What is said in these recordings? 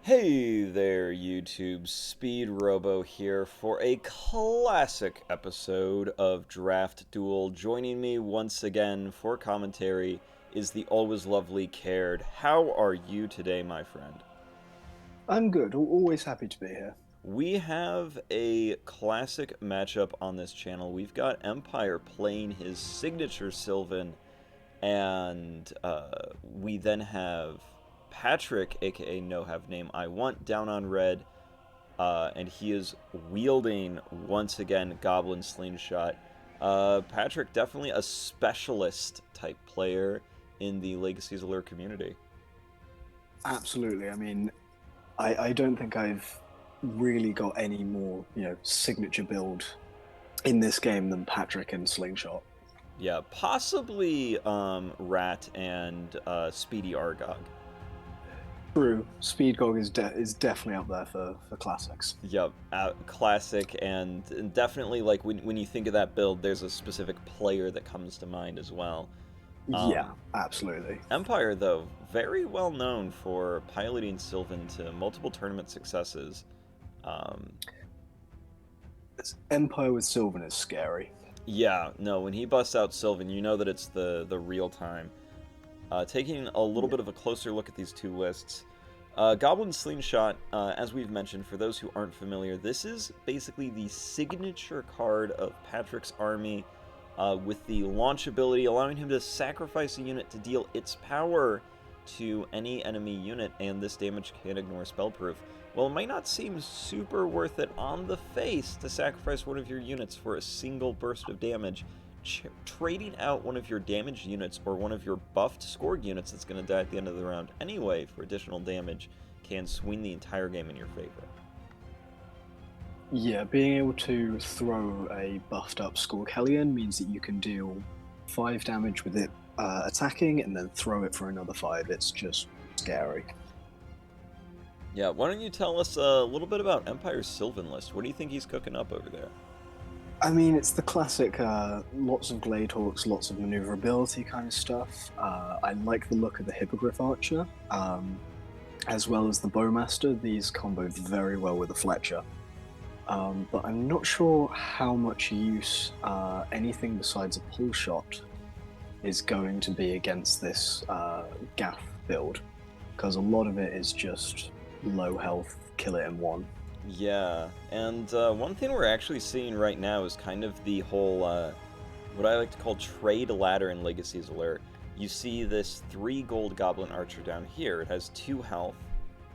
Hey there, YouTube. Speedrobo here for a classic episode of Draft Duel. Joining me once again for commentary is the always lovely Caird. How are you today, my friend? I'm good. Always happy to be here. We have a classic matchup on this channel. We've got Empire playing his signature Sylvan, and we then have Patrick, aka No Have Name I Want, down on red. And he is wielding, once again, Goblin Slingshot. Patrick, definitely a specialist type player in the Legacy's Allure community. Absolutely. I don't think I've really got any more, signature build in this game than Patrick and Slingshot. Yeah, possibly Rat and Speedy Argog. True. Speedgog is definitely up there for classics. Yep, classic, and definitely, like, when you think of that build, there's a specific player that comes to mind as well. Yeah, absolutely. Empire, though, very well known for piloting Sylvan to multiple tournament successes. Um, Empire with Sylvan is scary. yeah, no, when he busts out Sylvan, you know that it's the real time. Taking a little Yeah. bit of a closer look at these two lists, Goblin Slingshot, as we've mentioned, for those who aren't familiar, this is basically the signature card of Patrick's army, with the launch ability, allowing him to sacrifice a unit to deal its power to any enemy unit, and this damage can ignore spellproof. Well, it might not seem super worth it on the face to sacrifice one of your units for a single burst of damage. Trading out one of your damaged units or one of your buffed scored units that's going to die at the end of the round anyway for additional damage can swing the entire game in your favor. Yeah, being able to throw a buffed up Scorkellion means that you can deal 5 damage with it attacking and then throw it for another 5. It's just scary. Yeah, why don't you tell us a little bit about Empire's Sylvan list? What do you think he's cooking up over there? It's the classic, lots of Gladehawks, lots of maneuverability kind of stuff. I like the look of the Hippogriff Archer, as well as the Bowmaster. These combo very well with the Fletcher. But I'm not sure how much use anything besides a pull shot is going to be against this Gaff build, because a lot of it is just low health, kill it in one. Yeah, and one thing we're actually seeing right now is kind of the whole, what I like to call trade ladder in Legacy's Allure. You see this 3 gold Goblin Archer down here. It has 2 health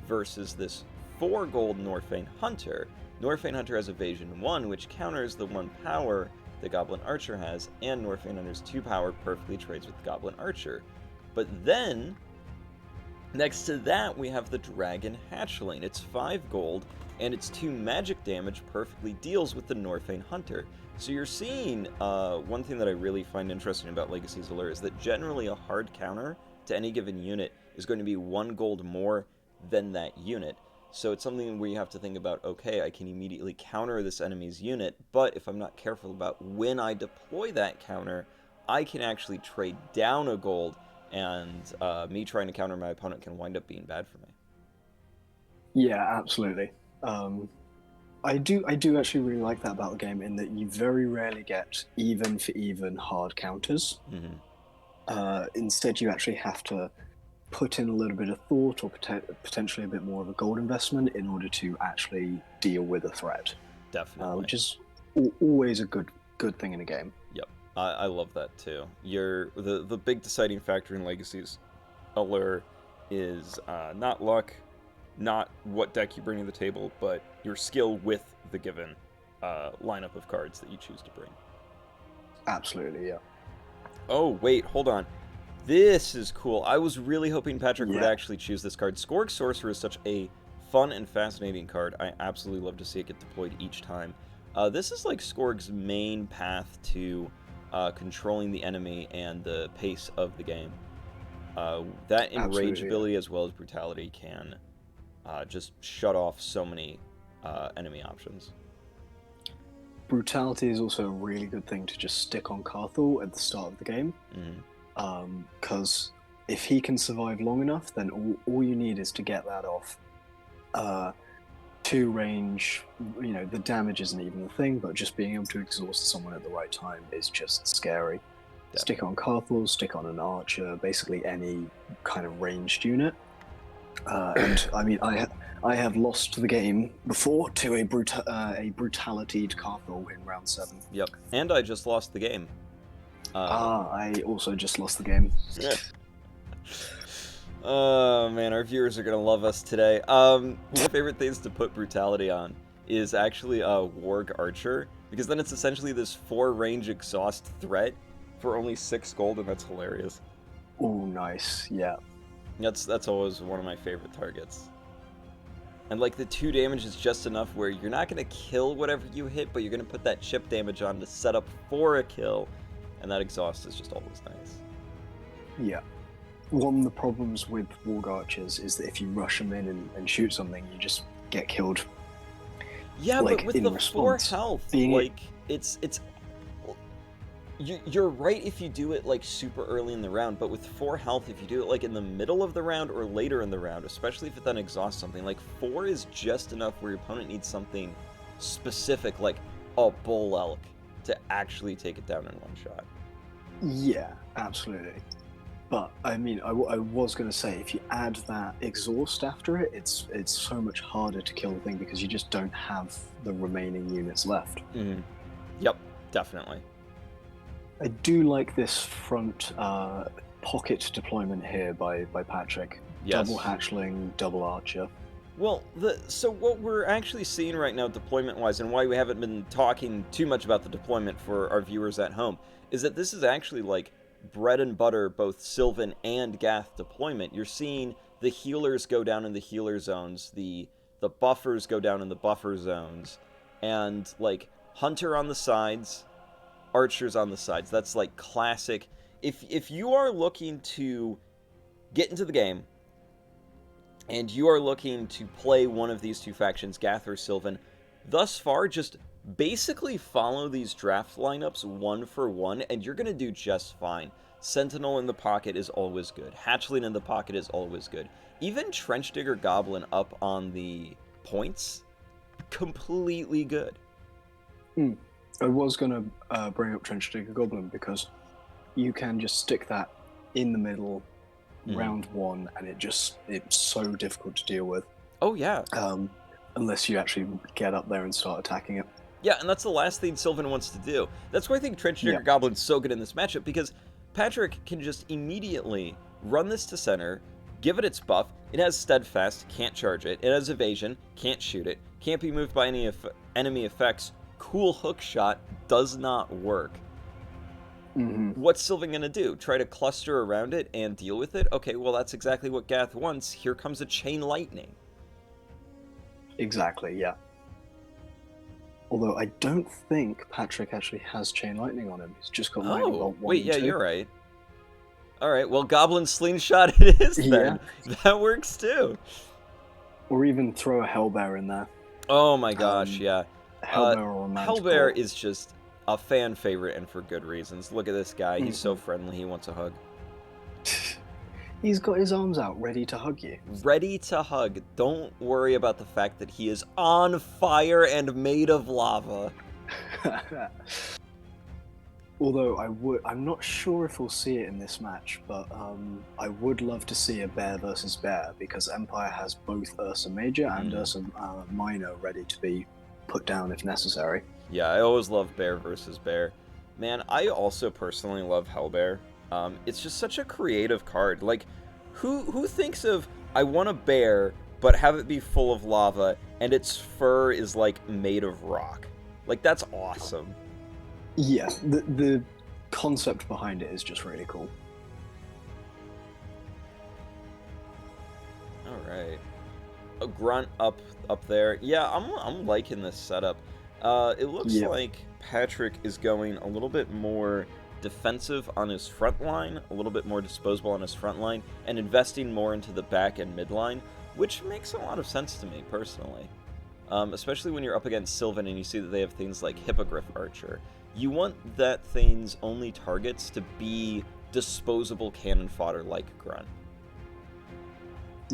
versus this 4 gold Norfane Hunter. Norfane Hunter has evasion 1, which counters the 1 power the Goblin Archer has, and Norfane Hunter's 2 power perfectly trades with the Goblin Archer. But then, next to that, we have the Dragon Hatchling. It's 5 gold, and its 2 magic damage perfectly deals with the Norfane Hunter. So you're seeing, one thing that I really find interesting about Legacy's Allure is that generally a hard counter to any given unit is going to be 1 gold more than that unit. So it's something where you have to think about, okay, I can immediately counter this enemy's unit, but if I'm not careful about when I deploy that counter, I can actually trade down a gold, and me trying to counter my opponent can wind up being bad for me. Yeah, absolutely. I do actually really like that about the game in that you very rarely get even for even hard counters. Mm-hmm. Instead, you actually have to put in a little bit of thought or potentially a bit more of a gold investment in order to actually deal with a threat, Definitely. which is always a good thing in a game. Yep, I love that too. The big deciding factor in Legacy's Allure is not luck, not what deck you bring to the table, but your skill with the given lineup of cards that you choose to bring. Absolutely, yeah. Oh, wait, hold on. This is cool. I was really hoping Patrick would Yeah. actually choose this card. Skorg Sorcerer is such a fun and fascinating card. I absolutely love to see it get deployed each time. This is like Skorg's main path to controlling the enemy and the pace of the game. That enrage Absolutely, ability as well as brutality can just shut off so many enemy options. brutality is also a really good thing to just stick on Carthel at the start of the game. Mm-hmm. Because if he can survive long enough, then all you need is to get that off Two range, the damage isn't even a thing, but just being able to exhaust someone at the right time is just scary. Yeah. Stick on Carthel, stick on an archer, basically any kind of ranged unit. And I mean, I have lost the game before to a brutality Carthel in round 7. Yep, and I just lost the game. I also just lost the game. Oh man, our viewers are gonna love us today. One of my favorite things to put brutality on is actually a Warg Archer, because then it's essentially this 4-range exhaust threat for only 6 gold, and that's hilarious. Oh, nice, yeah. That's always one of my favorite targets. And like the 2 damage is just enough where you're not gonna kill whatever you hit, but you're gonna put that chip damage on to set up for a kill, and that exhaust is just always nice. Yeah. One of the problems with Warg Archers is that if you rush them in and shoot something, you just get killed. Yeah, like, but with in the response, 4 health, being like, you're right if you do it, like, super early in the round, but with 4 health, if you do it, like, in the middle of the round or later in the round, especially if it then exhausts something, like, 4 is just enough where your opponent needs something specific, like a bull elk, to actually take it down in one shot. Yeah, absolutely. But, I mean, I was going to say, if you add that exhaust after it, it's so much harder to kill the thing because you just don't have the remaining units left. Mm-hmm. Yep, definitely. I do like this front pocket deployment here by Patrick. Yes. Double hatchling, double archer. Well, so what we're actually seeing right now deployment-wise, and why we haven't been talking too much about the deployment for our viewers at home, is that this is actually like bread and butter, both Sylvan and Gath deployment. You're seeing the healers go down in the healer zones, the buffers go down in the buffer zones, and like Hunter on the sides, archers on the sides. That's like classic. If you are looking to get into the game, and you are looking to play one of these 2 factions, Gath or Sylvan, thus far, just basically follow these draft lineups 1 for 1, and you're going to do just fine. Sentinel in the pocket is always good. Hatchling in the pocket is always good. Even Trench Digger Goblin up on the points, completely good. I was going to bring up Trench Digger Goblin because you can just stick that in the middle, round 1, and it's so difficult to deal with. Oh, yeah. Unless you actually get up there and start attacking it. Yeah, and that's the last thing Sylvan wants to do. That's why I think Trench Digger Goblin's so good in this matchup, because Patrick can just immediately run this to center, give it its buff. It has Steadfast, can't charge it. It has Evasion, can't shoot it. Can't be moved by any enemy effects. Cool hook shot does not work. What's Sylvan going to do? Try to cluster around it and deal with it? Okay, well, that's exactly what Gath wants. Here comes a Chain Lightning. Exactly, yeah. Although I don't think Patrick actually has Chain Lightning on him. He's just got Lightning Bolt 1 wait, and 2. You're right. Alright, well, Goblin Slingshot it is then. Yeah. That works too. Or even throw a Hellbear in there. Oh my gosh, yeah. Hellbear or a Manticore. Hellbear is just a fan favorite, and for good reasons. Look at this guy. He's so friendly. He wants a hug. He's got his arms out, ready to hug you. Ready to hug. Don't worry about the fact that he is on fire and made of lava. Although I'm not sure if we'll see it in this match, but I would love to see a bear versus bear, because Empire has both Ursa Major and Ursa Minor ready to be put down if necessary. Yeah, I always love bear versus bear. Man, I also personally love Hellbear. It's just such a creative card. Like, who thinks of, I want a bear, but have it be full of lava, and its fur is, like, made of rock? Like, that's awesome. Yeah, the concept behind it is just really cool. Alright. A grunt up there. Yeah, I'm liking this setup. It looks like Patrick is going a little bit more defensive on his front line, a little bit more disposable on his front line, and investing more into the back and mid line, which makes a lot of sense to me, personally. Especially when you're up against Sylvan and you see that they have things like Hippogriff Archer. You want that thing's only targets to be disposable cannon fodder like Grunt.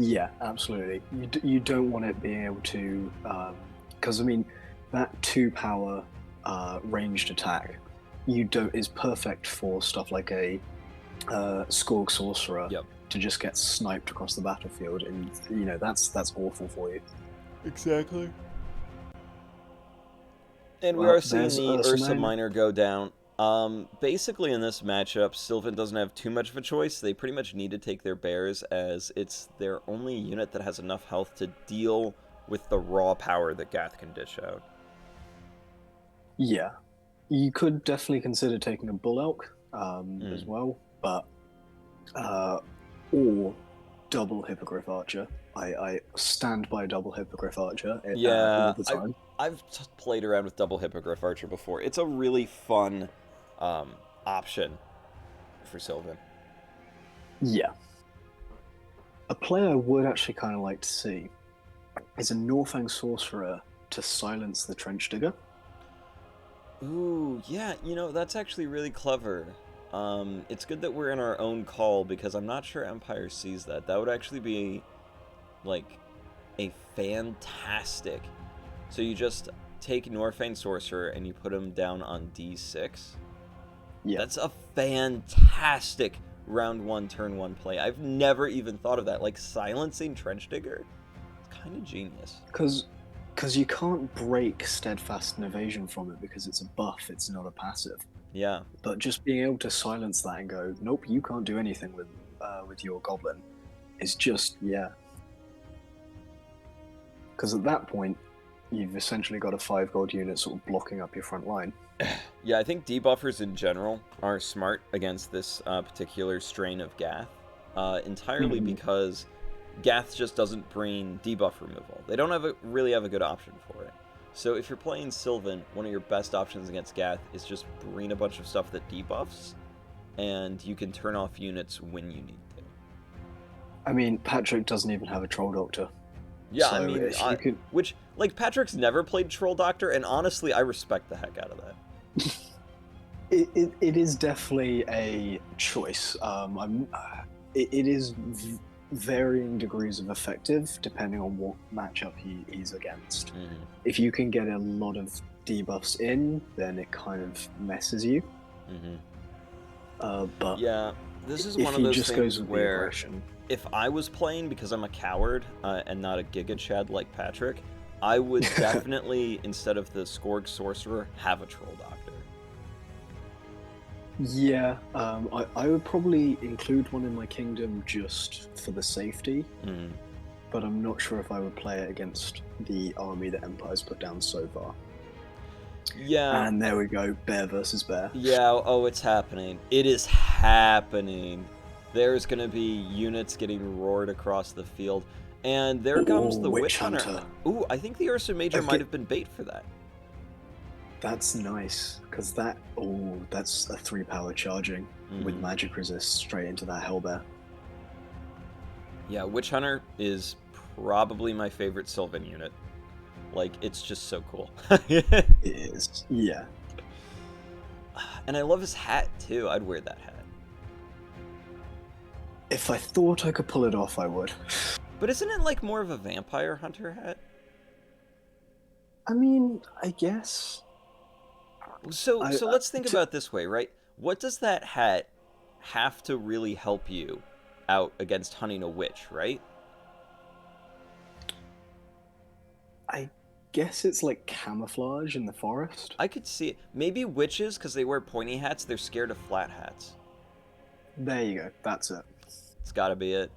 Yeah, absolutely. You don't want it being able to, because I mean, that 2 power ranged attack, you don't is perfect for stuff like a Skorg sorcerer Yep. to just get sniped across the battlefield, and you know that's awful for you. Exactly. And we Well, are seeing there's the Ursa Ursa Minor. Minor go down. Basically in this matchup, Sylvan doesn't have too much of a choice. They pretty much need to take their bears as it's their only unit that has enough health to deal with the raw power that Gath can dish out. Yeah, you could definitely consider taking a Bull Elk as well, but or double Hippogriff Archer. I stand by double Hippogriff Archer all Yeah, the time. I've played around with double Hippogriff Archer before. It's a really fun option for Sylvan. Yeah. A player I would actually kind of like to see is a Norfang Sorcerer to silence the Trench Digger. Ooh, yeah, that's actually really clever. It's good that we're in our own call because I'm not sure Empire sees that. That would actually be, like, a fantastic... So you just take Norfang Sorcerer and you put him down on D6. Yeah. That's a fantastic round 1, turn 1 play. I've never even thought of that. Like, silencing Trench Digger? It's kind of genius. Because you can't break Steadfast and Evasion from it because it's a buff, it's not a passive. Yeah. But just being able to silence that and go, nope, you can't do anything with your Goblin is just, yeah. Because at that point, you've essentially got a 5 gold unit sort of blocking up your front line. Yeah, I think debuffers in general are smart against this particular strain of Gath, entirely because Gath just doesn't bring debuff removal. They don't really have a good option for it. So if you're playing Sylvan, one of your best options against Gath is just bring a bunch of stuff that debuffs, and you can turn off units when you need to. I mean, Patrick doesn't even have a Troll Doctor. Yeah, so I mean, which, like, Patrick's never played Troll Doctor, and honestly, I respect the heck out of that. It is definitely a choice. It is varying degrees of effective depending on what matchup he's against. If you can get a lot of debuffs in, then it kind of messes you. But yeah, this is if one of he those just things goes with where the aggression, if I was playing because I'm a coward and not a Giga Chad like Patrick, I would definitely, instead of the Skorg Sorcerer, have a Troll Doctor. Yeah, I would probably include one in my kingdom just for the safety, but I'm not sure if I would play it against the army that Empire's put down so far. Yeah. And there we go, bear versus bear. Yeah, oh, it's happening. It is happening. There's going to be units getting roared across the field. And there comes the Witch Hunter. Ooh, I think the Ursa Major might have been bait for that. That's nice, because that's a 3-power charging with magic resist straight into that Hellbear. Yeah, Witch Hunter is probably my favorite Sylvan unit. Like, it's just so cool. It is, yeah. And I love his hat, too. I'd wear that hat. If I thought I could pull it off, I would. But isn't it, like, more of a vampire hunter hat? I mean, I guess... So let's think about it this way, right? What does that hat have to really help you out against hunting a witch, right? I guess it's like camouflage in the forest. I could see it. Maybe witches, because they wear pointy hats, they're scared of flat hats. There you go. That's it. It's gotta be it.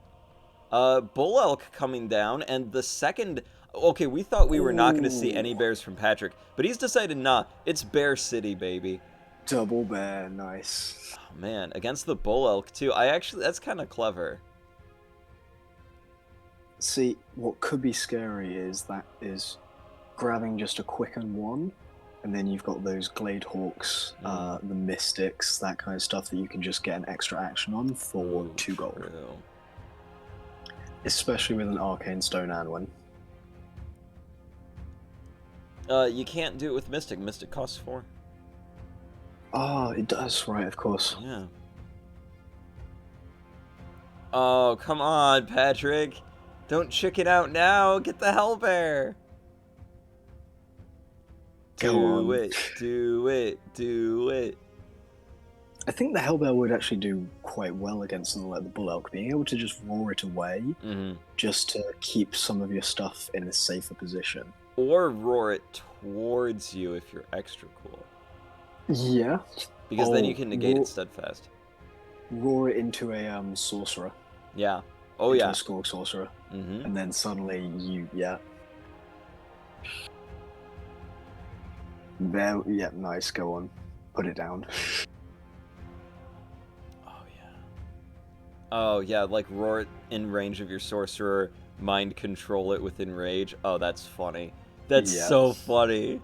Bull Elk coming down, and the second... Okay, we thought we were not going to see any bears from Patrick, but he's decided, nah, it's Bear City, baby. Double bear, nice. Oh, man, against the Bull Elk, too. That's kind of clever. See, what could be scary is grabbing just a quicken one, and then you've got those Glade Hawks, the Mystics, that kind of stuff that you can just get an extra action on for 2 gold. True. Especially with an Arcane Stone Anwin. You can't do it with Mystic. Mystic costs 4. Oh, it does, right, of course. Yeah. Oh, come on, Patrick. Don't chicken out now. Get the Hellbear. Go Do on. it. Do it. Do it. I think the Hellbear would actually do quite well against something like the Bull Elk, being able to just roar it away, just to keep some of your stuff in a safer position. Or roar it towards you if you're extra cool. Yeah. Because then you can negate it steadfast. Roar it into a sorcerer. Yeah. Oh, into yeah. a Skorg sorcerer. And then suddenly yeah. There, yeah, nice, go on. Put it down. Oh, yeah, like roar it in range of your sorcerer, mind control it within rage. Oh, that's funny. That's so funny.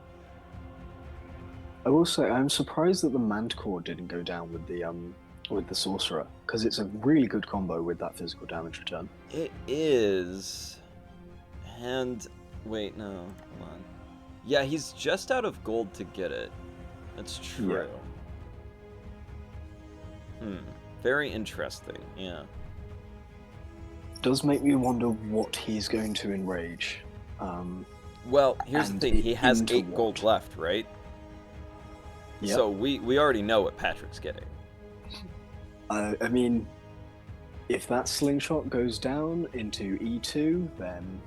I will say, I'm surprised that the Manticore didn't go down with the sorcerer, because it's a really good combo with that physical damage return. It is. And, wait, no, hold on. Yeah, he's just out of gold to get it. That's true. Yeah. Very interesting, yeah. Does make me wonder what he's going to enrage. Well, here's the thing. He has 8 gold left, right? Yep. So we already know what Patrick's getting. I mean, if that slingshot goes down into E2, then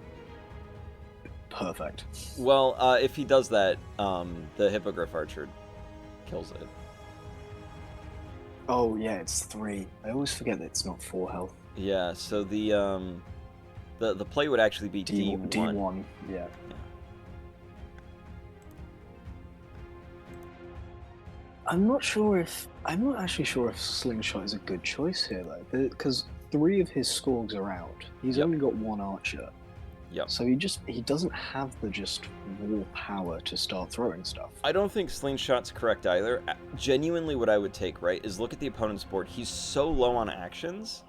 perfect. Well, if he does that, the Hippogriff Archer kills it. Oh yeah, it's 3. I always forget that it's not 4 health. Yeah, so the play would actually be D1. D1, yeah. I'm not actually sure if Slingshot is a good choice here though, because 3 of his Skorgs are out. He's only got 1 archer. Yep. So he doesn't have the just raw power to start throwing stuff. I don't think Slingshot's correct either. Genuinely what I would take, right, is look at the opponent's board. He's so low on actions.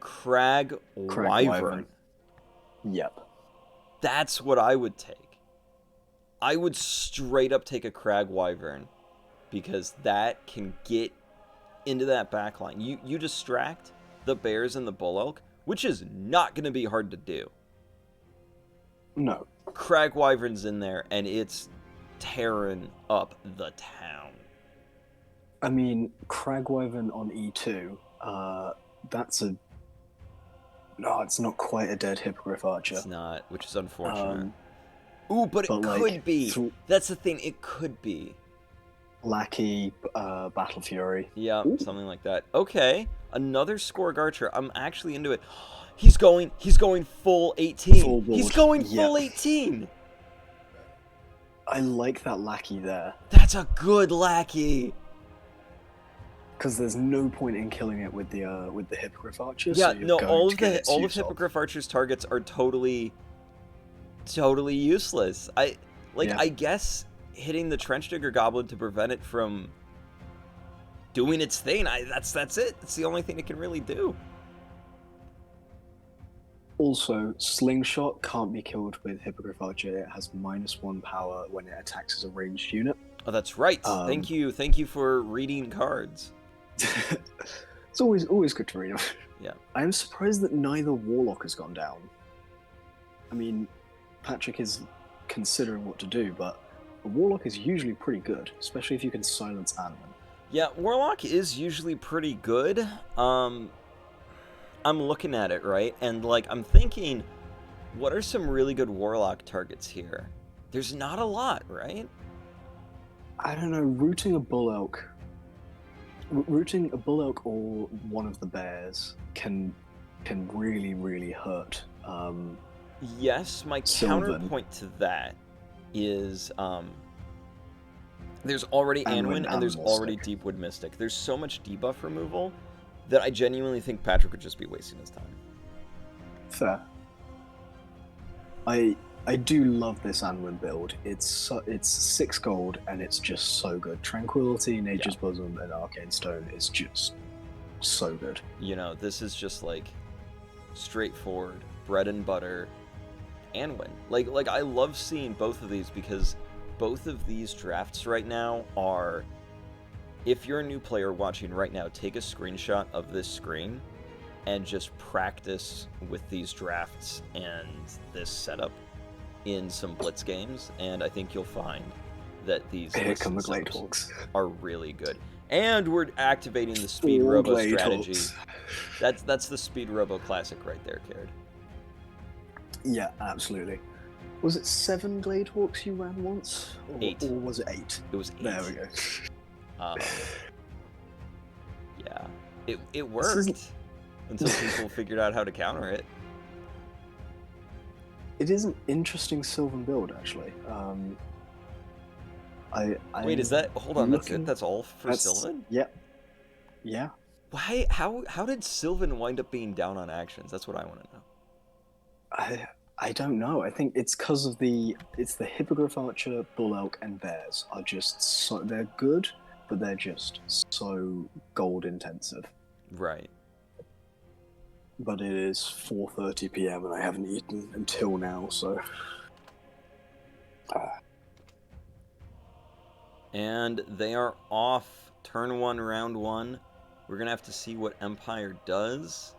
Crag Wyvern. Yep. That's what I would take. I would straight up take a Crag Wyvern, because that can get into that backline. You distract the bears and the bull elk, which is not going to be hard to do. No. Crag Wyvern's in there, and it's tearing up the town. I mean, Crag Wyvern on E2, that's a... No, it's not quite a dead Hippogriff Archer. It's not, which is unfortunate. Ooh, but it could be. That's the thing, it could be. Lackey, Battle Fury. Yeah, something like that. Okay, another Skorg Archer. I'm actually into it. He's going full 18. He's going full 18. I like that Lackey there. That's a good Lackey. Because there's no point in killing it with the Hippogriff Archer. Yeah, so no, all of Hippogriff Archer's targets are totally useless. I guess hitting the Trench Digger Goblin to prevent it from doing its thing. That's it. That's the only thing it can really do. Also, Slingshot can't be killed with Hippogriff Archer. It has -1 power when it attacks as a ranged unit. Oh, that's right. Thank you for reading cards. It's always good to read them. Yeah. I am surprised that neither Warlock has gone down. I mean, Patrick is considering what to do, but a Warlock is usually pretty good, especially if you can silence Anman. Yeah, Warlock is usually pretty good. I'm looking at it, right? And, I'm thinking, what are some really good Warlock targets here? There's not a lot, right? I don't know, rooting a Bull Elk or one of the bears can really, really hurt. Yes, my counterpoint to that is there's already Anwin and there's already Deepwood Mystic. There's so much debuff removal that I genuinely think Patrick would just be wasting his time. Fair. I do love this Anwin build. It's 6 gold and it's just so good. Tranquility, Nature's Bosom, and Arcane Stone is just so good. You know, this is just straightforward bread and butter Anwin. Like I love seeing both of these because both of these drafts right now are, if you're a new player watching right now, take a screenshot of this screen and just practice with these drafts and this setup in some blitz games, and I think you'll find that these Here come the setups Gladehawks. are really good. And we're activating the Speedrobo strategy. That's the Speedrobo classic right there, Caird. Yeah, absolutely. Was it 7 Gladehawks you ran once? Or, 8. Or was it 8? It was 8. There we go. Yeah. It worked until people figured out how to counter it. It is an interesting Sylvan build, actually. Wait, is that... Hold on, that's all for Sylvan? Yep. Yeah. Why? How did Sylvan wind up being down on actions? That's what I want to know. I don't know. I think it's because of the Hippogriff Archer, Bull Elk, and Bears are just so... They're good, but they're just so gold intensive. Right. But it is 4:30 p.m. and I haven't eaten until now, so... And they are off turn 1, round 1. We're going to have to see what Empire does.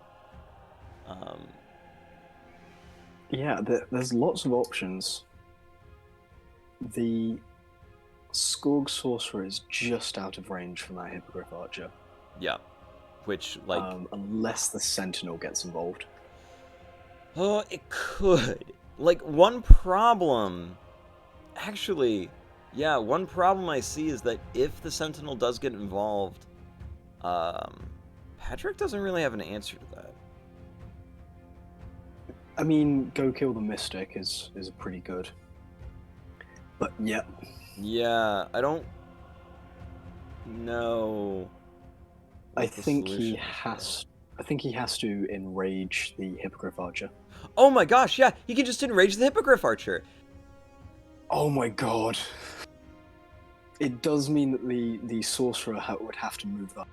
Yeah, there's lots of options. The Skorg Sorcerer is just out of range from that Hippogriff Archer. Yeah. Which, like... unless the Sentinel gets involved. Oh, it could. Like, one problem... Actually... Yeah, one problem I see is that if the Sentinel does get involved, Patrick doesn't really have an answer to that. I mean, go kill the Mystic is pretty good. But, yeah. Yeah, I don't know. I think he has to enrage the Hippogriff Archer. Oh my gosh, yeah, he can just enrage the Hippogriff Archer. Oh my god. It does mean that the Sorcerer would have to move that.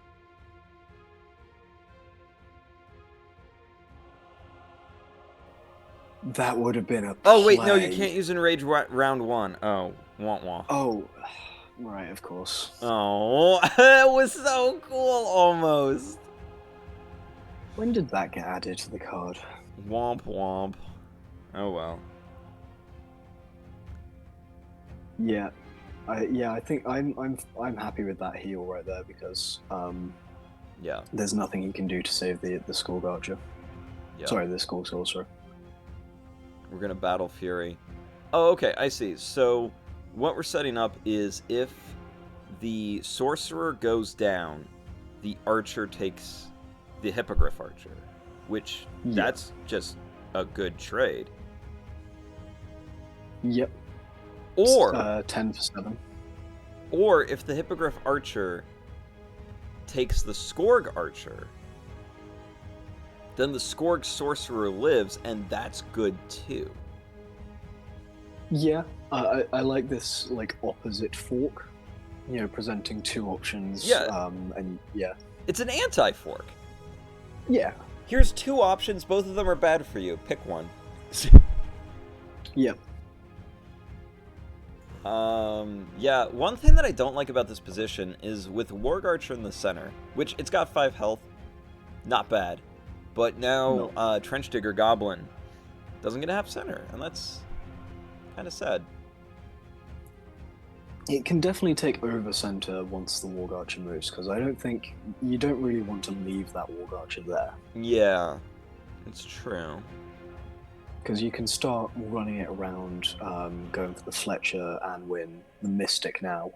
That would have been a play. Oh wait, no, you can't use enrage round 1. Oh, wah. Oh, right, of course. Oh, that was so cool, almost. When did that get added to the card? Womp womp. Oh well. Yeah, I think I'm happy with that heal right there because yeah, there's nothing he can do to save the Skorg Archer. Yeah. Sorry, the Skorg Sorcerer. We're gonna battle Fury. Oh, okay, I see. So what we're setting up is if the Sorcerer goes down, the Archer takes the Hippogriff Archer, which that's just a good trade. Yep. Or 10 for 7. Or if the Hippogriff Archer takes the Skorg Archer, then the Skorg Sorcerer lives, and that's good too. Yeah, I like this like opposite fork, you know, presenting 2 options. Yeah. And yeah. It's an anti-fork. Yeah. Here's 2 options, both of them are bad for you. Pick one. Yep. Yeah, one thing that I don't like about this position is with Warg Archer in the center, which it's got 5 health, not bad, but now Trench Digger Goblin doesn't get to have center, and that's kind of sad. It can definitely take over center once the Warg Archer moves, because I don't think you don't really want to leave that Warg Archer there. Yeah, it's true. Because you can start running it around, going for the Fletcher and win the Mystic now.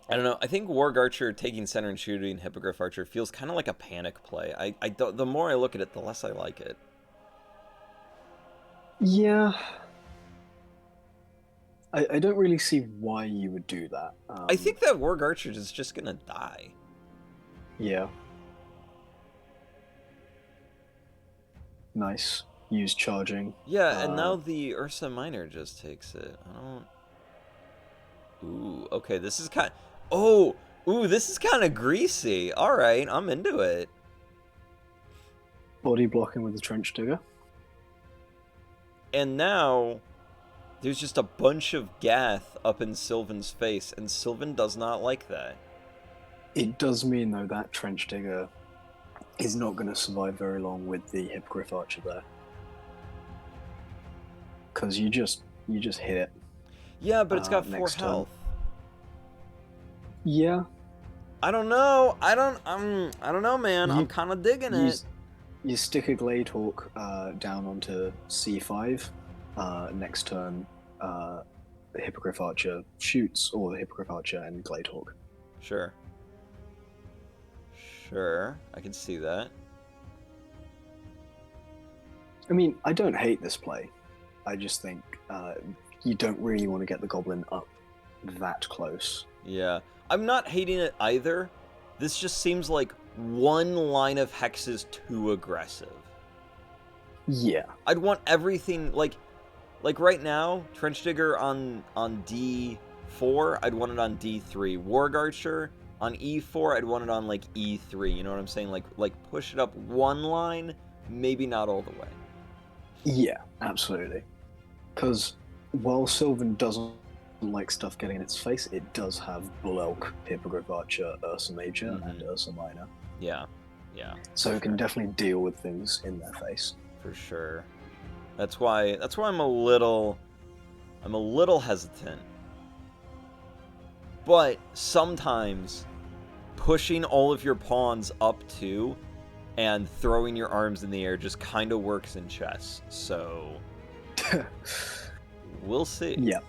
I don't know. I think Warg Archer taking center and shooting Hippogriff Archer feels kind of like a panic play. I don't, the more I look at it, the less I like it. Yeah. I don't really see why you would do that. I think that Warg Archer is just gonna die. Yeah. Nice. Use charging. Yeah, and now the Ursa Minor just takes it. I don't... Ooh, okay, this is kind of... Oh! Ooh, this is kind of greasy. Alright, I'm into it. Body blocking with the Trench Digger. And now, there's just a bunch of Gath up in Sylvan's face, and Sylvan does not like that. It does mean, though, that Trench Digger is not going to survive very long with the Hippogriff Archer there. Because you just hit it. Yeah, but it's got 4 next turn. health. Yeah. I don't know. I don't know, man. I'm kind of digging it. You stick a Gladehawk down onto C5. Next turn, the Hippogriff Archer shoots, or the Hippogriff Archer and Gladehawk. Sure. Sure, I can see that. I mean, I don't hate this play. I just think you don't really want to get the Goblin up that close. Yeah. I'm not hating it either. This just seems like one line of hexes too aggressive. Yeah. I'd want everything, like right now, Trench Digger on D4, I'd want it on D3. Warg Archer on E4, I'd want it on, like, E3. You know what I'm saying? Like push it up one line, maybe not all the way. Yeah, absolutely. Because while Sylvan doesn't like stuff getting in its face, it does have Bull Elk, Hippogriff Archer, Ursa Major, and Ursa Minor. Yeah, yeah. So it can definitely deal with things in their face. For sure. That's why I'm a little hesitant. But sometimes pushing all of your pawns up too and throwing your arms in the air just kind of works in chess. So we'll see. Yeah.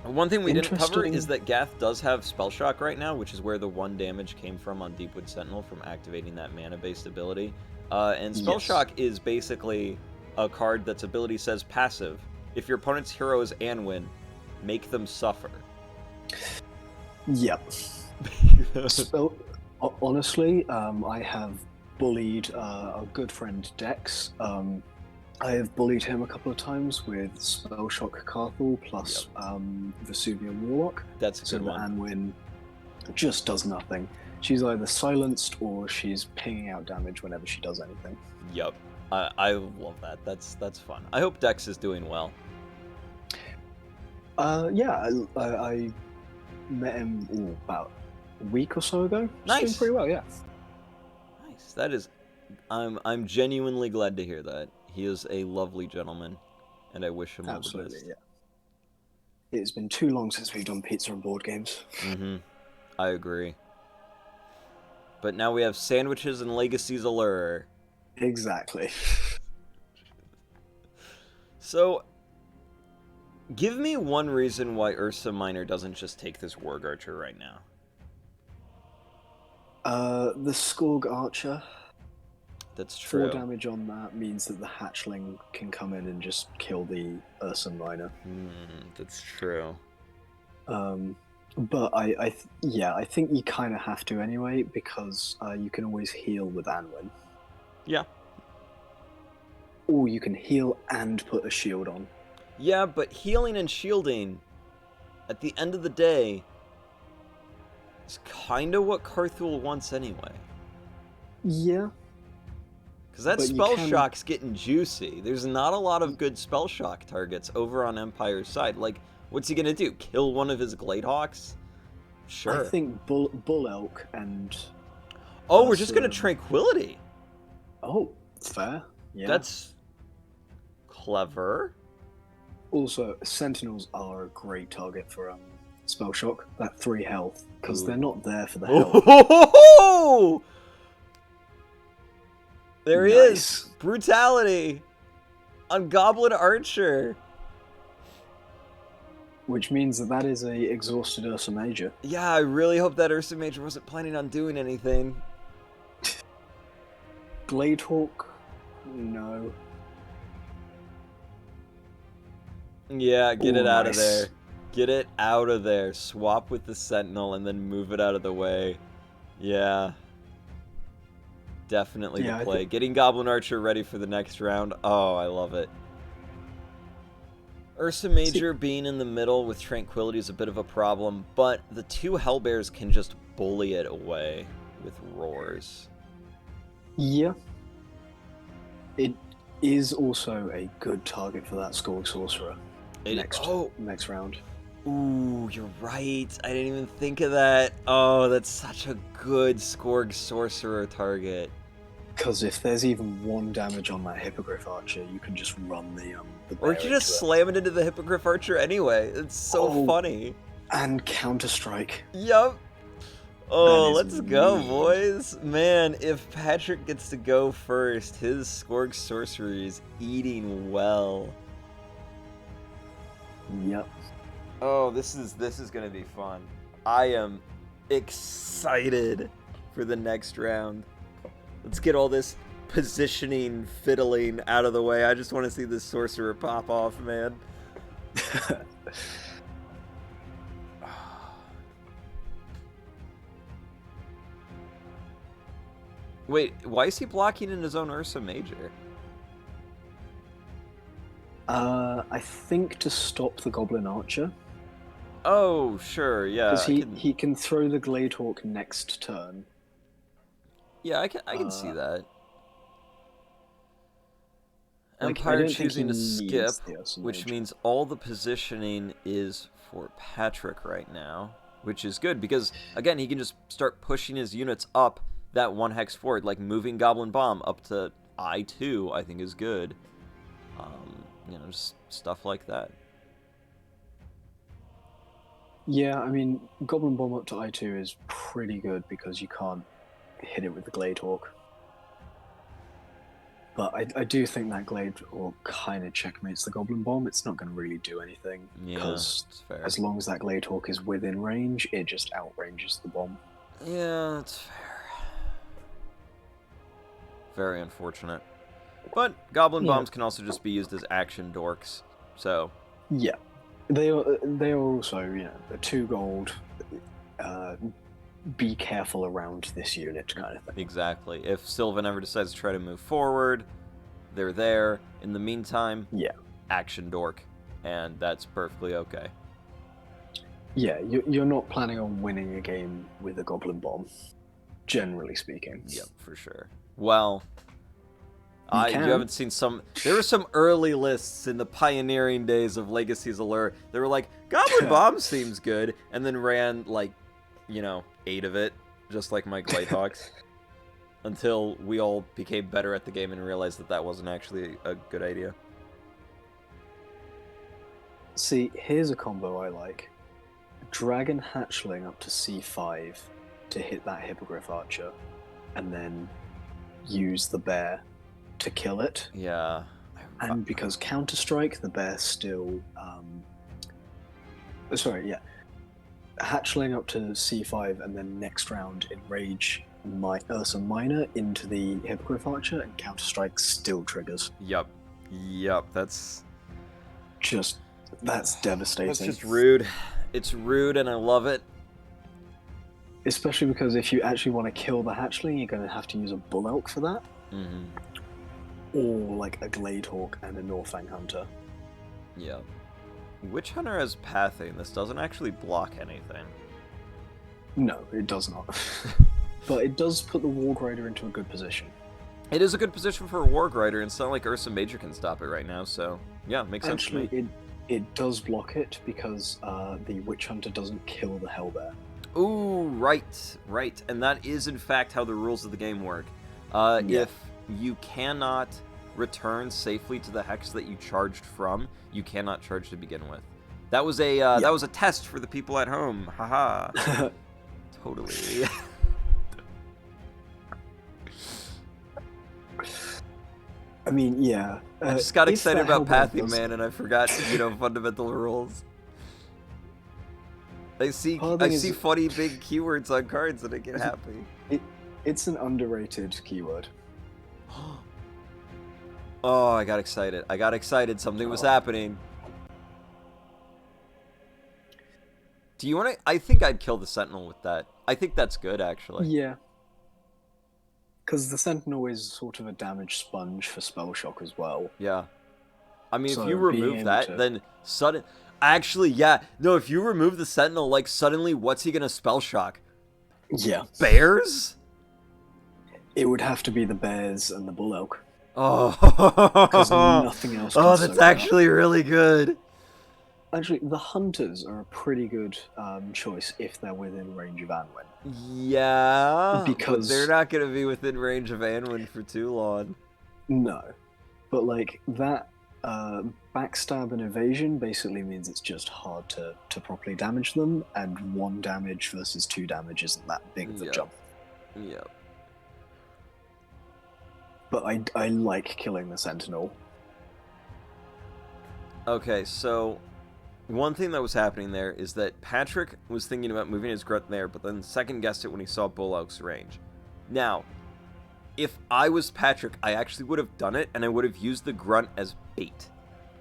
One thing we didn't cover is that Gath does have Spell Shock right now, which is where the 1 damage came from on Deepwood Sentinel from activating that mana-based ability. And Spell Shock is basically a card that's ability says passive. If your opponent's hero is Anwin, make them suffer. Yep. Honestly, I have bullied our good friend Dex. I have bullied him a couple of times with Spell Shock Carthel plus Vesuvian Warlock. That's a good one. So Anwin just does nothing. She's either silenced or she's pinging out damage whenever she does anything. Yep. I love that. That's fun. I hope Dex is doing well. Yeah, I met him about a week or so ago. Nice. Doing pretty well, yeah. Nice. That is, I'm genuinely glad to hear that. He is a lovely gentleman, and I wish him all the best. Absolutely, yeah. It's been too long since we've done pizza and board games. Mm-hmm. I agree. But now we have sandwiches and Legacy's Allure. Exactly. So, give me one reason why Ursa Minor doesn't just take this Warg Archer right now. The Skorg Archer. That's true. 4 damage on that means that the Hatchling can come in and just kill the Ursa Minor. That's true. But I think you kind of have to anyway, because you can always heal with Anwin. Yeah. Or you can heal and put a shield on. Yeah, but healing and shielding, at the end of the day, is kind of what Carthul wants anyway. Yeah. Because that Spell Shock's getting juicy. There's not a lot of good Spell Shock targets over on Empire's side. Like, what's he gonna do? Kill one of his Gladehawks? Sure. I think Bull Elk and... Oh, we're just gonna Tranquility. Oh, fair. Yeah. That's clever. Also, Sentinels are a great target for Spell Shock. That 3 health, because they're not there for the health. Oh! There he is! Brutality! On Goblin Archer! Which means that is a exhausted Ursa Major. Yeah, I really hope that Ursa Major wasn't planning on doing anything. Gladehawk? No. Yeah, get it out of there. Get it out of there. Swap with the Sentinel and then move it out of the way. Yeah. Definitely the play. Getting Goblin Archer ready for the next round. Oh, I love it. Ursa Major being in the middle with Tranquility is a bit of a problem, but the 2 Hellbears can just bully it away with Roars. Yeah. It is also a good target for that Skorg Sorcerer next round. Ooh, you're right. I didn't even think of that. Oh, that's such a good Skorg Sorcerer target. Because if there's even 1 damage on that Hippogriff Archer, you can just run the Or bear you just into it. slam it into the Hippogriff Archer anyway. It's so funny. And Counter-Strike. Yup. Oh, let's go, mean. boys. Man, if Patrick gets to go first, his Skorg Sorcery is eating well. Yep. Oh, this is gonna be fun. I am excited for the next round. Let's get all this positioning, fiddling out of the way. I just want to see this sorcerer pop off, man. Wait, why is he blocking in his own Ursa Major? I think to stop the Goblin Archer. Oh, sure, yeah. Because he can throw the Gladehawk next turn. Yeah, I can see that. Like, Empire choosing to skip, which Major. means all the positioning is for Patrick right now, which is good because, again, he can just start pushing his units up that 1 hex forward, like moving Goblin Bomb up to I2, I think is good. You know, just stuff like that. Yeah, I mean, Goblin Bomb up to I2 is pretty good because you can't hit it with the Gladehawk. But I do think that Gladehawk kind of checkmates the Goblin Bomb. It's not going to really do anything. Because as long as that Gladehawk is within range, it just outranges the bomb. Yeah, that's fair. Very unfortunate. But Goblin Bombs can also just be used as action dorks, so... Yeah. They are also, you know, a 2 gold, be careful around this unit kind of thing. Exactly. If Sylvan ever decides to try to move forward, they're there. In the meantime, action dork, and that's perfectly okay. Yeah, you're not planning on winning a game with a Goblin Bomb, generally speaking. Yep, for sure. Well... you haven't seen some... There were some early lists in the pioneering days of Legacy's Allure. They were like, Goblin Bomb seems good, and then ran, like, you know, 8 of it, just like my Gladehawks, until we all became better at the game and realized that that wasn't actually a good idea. See, here's a combo I like. Dragon Hatchling up to C5 to hit that Hippogriff Archer, and then use the bear to kill it. Yeah. And because Counter-Strike, the bear still... Hatchling up to C5 and then next round enrage Ursa Minor into the Hippogriff Archer, and Counter-Strike still triggers. Yep, that's devastating. That's just rude. It's rude and I love it. Especially because if you actually want to kill the Hatchling, you're going to have to use a Bull Elk for that. Mm-hmm. Or like a Gladehawk and a Norfang Hunter. Yeah. Witch Hunter has pathing. This doesn't actually block anything. No, it does not. But it does put the Warg Rider into a good position. It is a good position for a Warg Rider, and it's not like Ursa Major can stop it right now, so yeah, makes sense to me. Actually, it does block it because the Witch Hunter doesn't kill the Hellbear. Ooh, right. And that is, in fact, how the rules of the game work. If you cannot return safely to the hex that you charged from, you cannot charge to begin with. That was a that was a test for the people at home. Haha. Totally. I mean, yeah. I just got excited about pathing, man, and I forgot, fundamental rules. I see funny big keywords on cards and I get happy. It's an underrated keyword. Oh, I got excited. Something was happening. Do you want to... I think I'd kill the Sentinel with that. I think that's good, actually. Yeah. Because the Sentinel is sort of a damage sponge for Spell Shock as well. Yeah. I mean, if you remove that, then sudden... Actually, yeah. No, if you remove the Sentinel, like, suddenly, what's he gonna Spell Shock? Yeah. Bears? It would have to be the Bears and the Bull Elk. Oh. Because nothing else can that's actually really good. Actually, the hunters are a pretty good choice if they're within range of Anwin. Yeah, but they're Because, not going to be within range of Anwin for too long. no. But, like, that backstab and evasion basically means it's just hard to properly damage them, and 1 damage versus 2 damage isn't that big of a jump. Yep. But I like killing the Sentinel. Okay, so one thing that was happening there is that Patrick was thinking about moving his grunt there, but then second guessed it when he saw Bull Elk's range. Now, if I was Patrick, I actually would have done it, and I would have used the grunt as bait.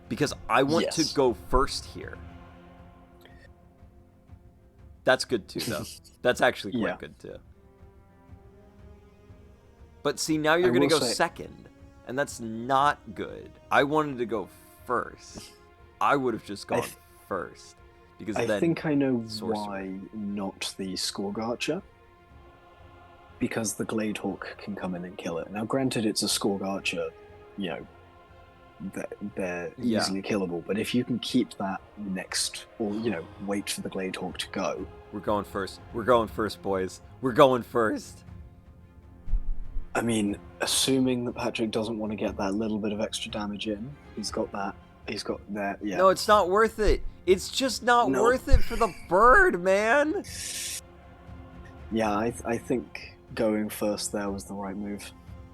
Because I want to go first here. That's good too, though. That's actually quite good too. But see, now you're going to go second, and that's not good. I wanted to go first. I would have just gone first. Because I think I know why not the Scourge Archer. Because the Gladehawk can come in and kill it. Now, granted, it's a Scourge Archer, you know, they're easily killable. But if you can keep that next, or, you know, wait for the Gladehawk to go. We're going first. We're going first, boys. We're going first. I mean, assuming that Patrick doesn't want to get that little bit of extra damage in, he's got that. He's got that, yeah. No, it's not worth it. It's just not worth it for the bird, man. Yeah, I think going first there was the right move.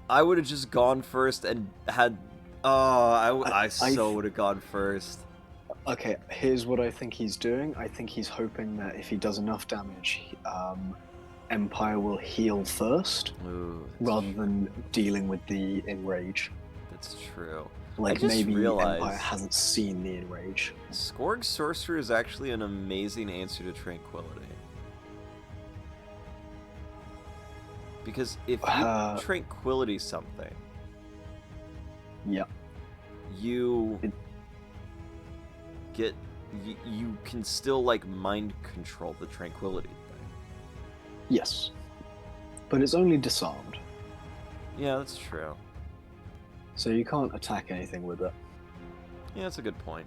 I would have just gone first and had... Oh, I so would have gone first. Okay, here's what I think he's doing. I think he's hoping that if he does enough damage, Empire will heal first, rather than dealing with the enrage. That's true. Like, maybe Empire hasn't seen the enrage. Scourge Sorcerer is actually an amazing answer to Tranquility. Because if you Tranquility something, you get... You can still, like, mind control the Tranquility thing. Yes. But it's only disarmed. Yeah, that's true. So you can't attack anything with it. Yeah, that's a good point.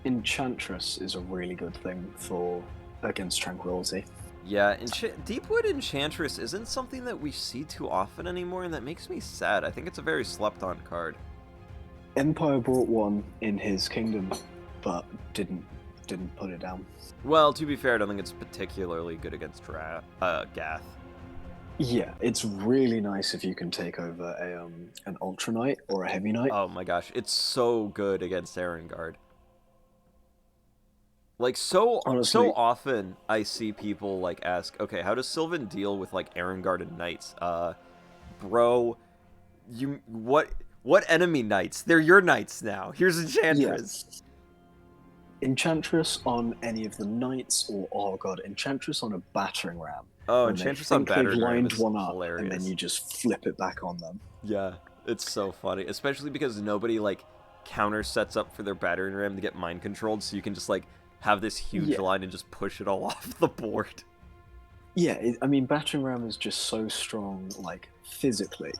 Enchantress is a really good thing for against Tranquility. Yeah, Deepwood Enchantress isn't something that we see too often anymore, and that makes me sad. I think it's a very slept-on card. Empire brought one in his kingdom, but didn't put it down. Well, to be fair, I don't think it's particularly good against Gath. Yeah, it's really nice if you can take over an Ultra Knight or a Heavy Knight. Oh my gosh, it's so good against Erengard. Like, honestly, so often I see people, like, ask, okay, how does Sylvan deal with, like, Erengard and Knights? Bro, what enemy Knights? They're your Knights now. Here's Enchantress. Yes. Enchantress on any of the Knights, or, oh god, Enchantress on a Battering Ram. Oh, Enchantress on Battering Ram is one hilarious. Up, and then you just flip it back on them. Yeah, it's so funny. Especially because nobody, like, counter sets up for their Battering Ram to get mind controlled, so you can just, like, have this huge line and just push it all off the board. Yeah, I mean, Battering Ram is just so strong, like, physically,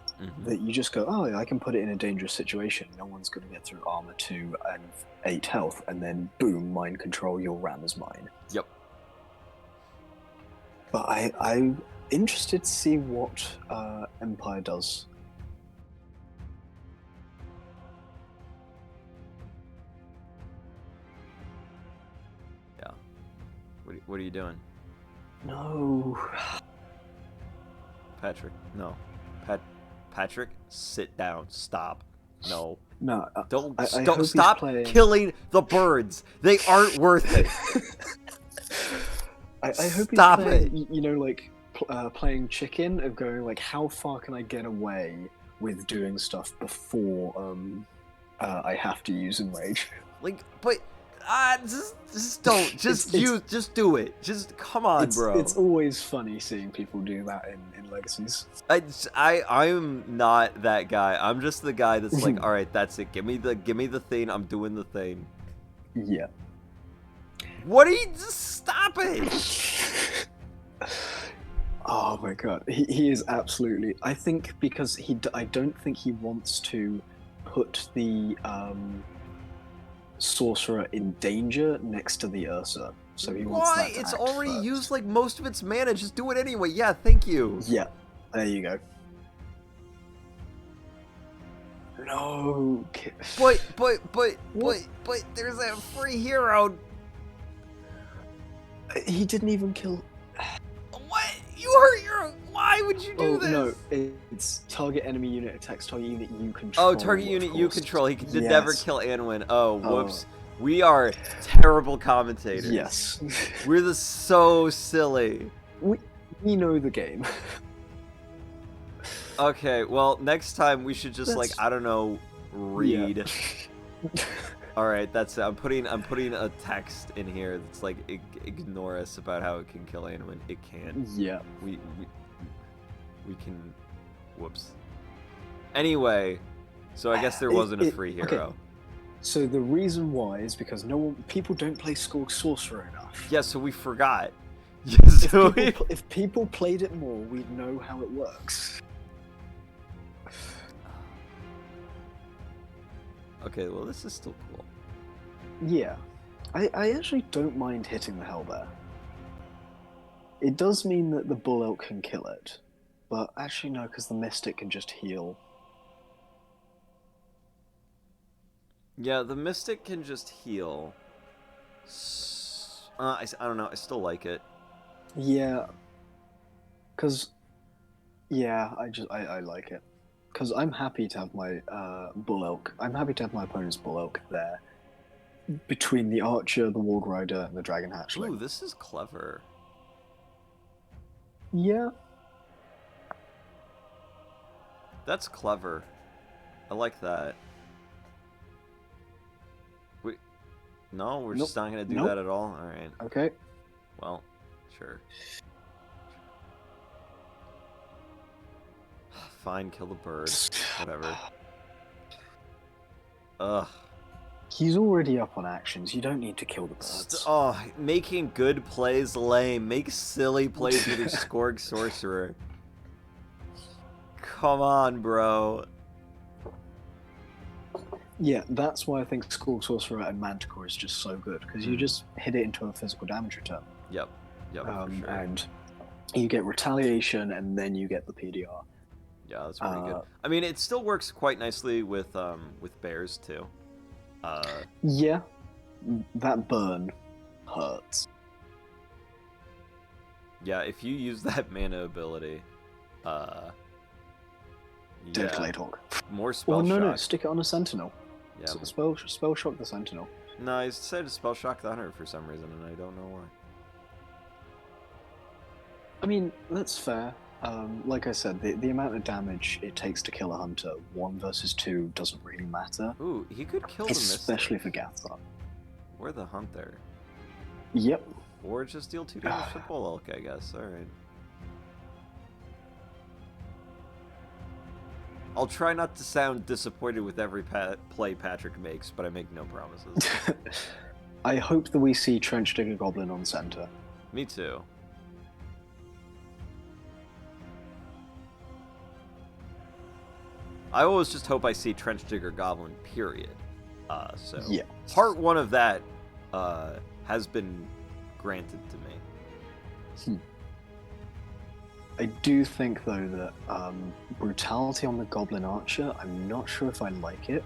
that you just go, oh, I can put it in a dangerous situation. No one's going to get through armor 2 and 8 health, and then, boom, mind control, your Ram is mine. Yep. But I'm interested to see what Empire does. Yeah. What are you doing? No. Patrick, no. Patrick, sit down. Stop. No. No. Don't stop killing the birds. They aren't worth it. I hope he's playing, you know, like playing chicken, of going like, how far can I get away with doing stuff before I have to use Enrage? Like, but just don't. Just do it. Just come on, bro. It's always funny seeing people do that in Legacies. I'm not that guy. I'm just the guy that's like, all right, that's it. Give me the thing. I'm doing the thing. Yeah. What are you? Just stop it. Oh my god, he is absolutely. I think because I don't think he wants to put the sorcerer in danger next to the Ursa. So he wants Why? that to It's act already first. used like most of its mana. Just do it anyway. Yeah, thank you. Yeah, there you go. No. But What? there's a free hero. He didn't even kill. What? You hurt your. Why would you do Oh this? no! It's target enemy unit attacks target unit you control. Oh, target of unit you course. control. He did Yes. never kill Anwin. Oh, whoops. We are terrible commentators. Yes. We're so silly. We know the game. Okay, well, next time we should just like, That's- I don't know, read. Yeah. All right, that's it. I'm putting a text in here that's like ignore us about how it can kill Anwin. It can't. Yeah. We can. Whoops. Anyway, so I guess there wasn't a free hero. Okay. So the reason why is because people don't play Skulk Sorcerer enough. Yeah, so we forgot. Yes, If people played it more, we'd know how it works. Okay, well this is still cool. Yeah. I actually don't mind hitting the Hellbear. It does mean that the Bull Elk can kill it. But actually no, because the Mystic can just heal. Yeah, the Mystic can just heal. I don't know, I still like it. Yeah. Because... Yeah, I like it. Because I'm happy to have my Bull Elk. I'm happy to have my opponent's Bull Elk there. Between the Archer, the Warg Rider, and the Dragon Hatchling. Ooh, this is clever. Yeah. That's clever. I like that. No, we're just not going to do that at all? Alright. Okay. Well, sure. Fine, kill the bird. Whatever. Ugh. He's already up on actions. You don't need to kill the birds. Oh, making good plays lame. Make silly plays with your Skorg Sorcerer. Come on, bro. Yeah, that's why I think Skulk Sorcerer and Manticore is just so good, because you just hit it into a physical damage return. Yep. Yep, for sure. And you get retaliation, and then you get the PDR. Yeah, that's pretty good. I mean, it still works quite nicely with bears too. Yeah, that burn hurts. Yeah, if you use that mana ability, Dead Gladehawk. More spell Or shock. no, stick it on a Sentinel. Yeah. So spell shock the Sentinel. No, I decided to spell shock the hunter for some reason, and I don't know why. I mean, that's fair. Like I said, the amount of damage it takes to kill a hunter, 1 versus 2, doesn't really matter. Ooh, he could kill the Mystic. Especially for Gathar. Or the hunter. Yep. Or just deal 2 damage to Bull Elk, I guess. Alright. I'll try not to sound disappointed with every play Patrick makes, but I make no promises. I hope that we see Trench Digger Goblin on center. Me too. I always just hope I see Trench Digger Goblin, period. So yeah. Part 1 of that has been granted to me. I do think, though, that Brutality on the Goblin Archer, I'm not sure if I like it,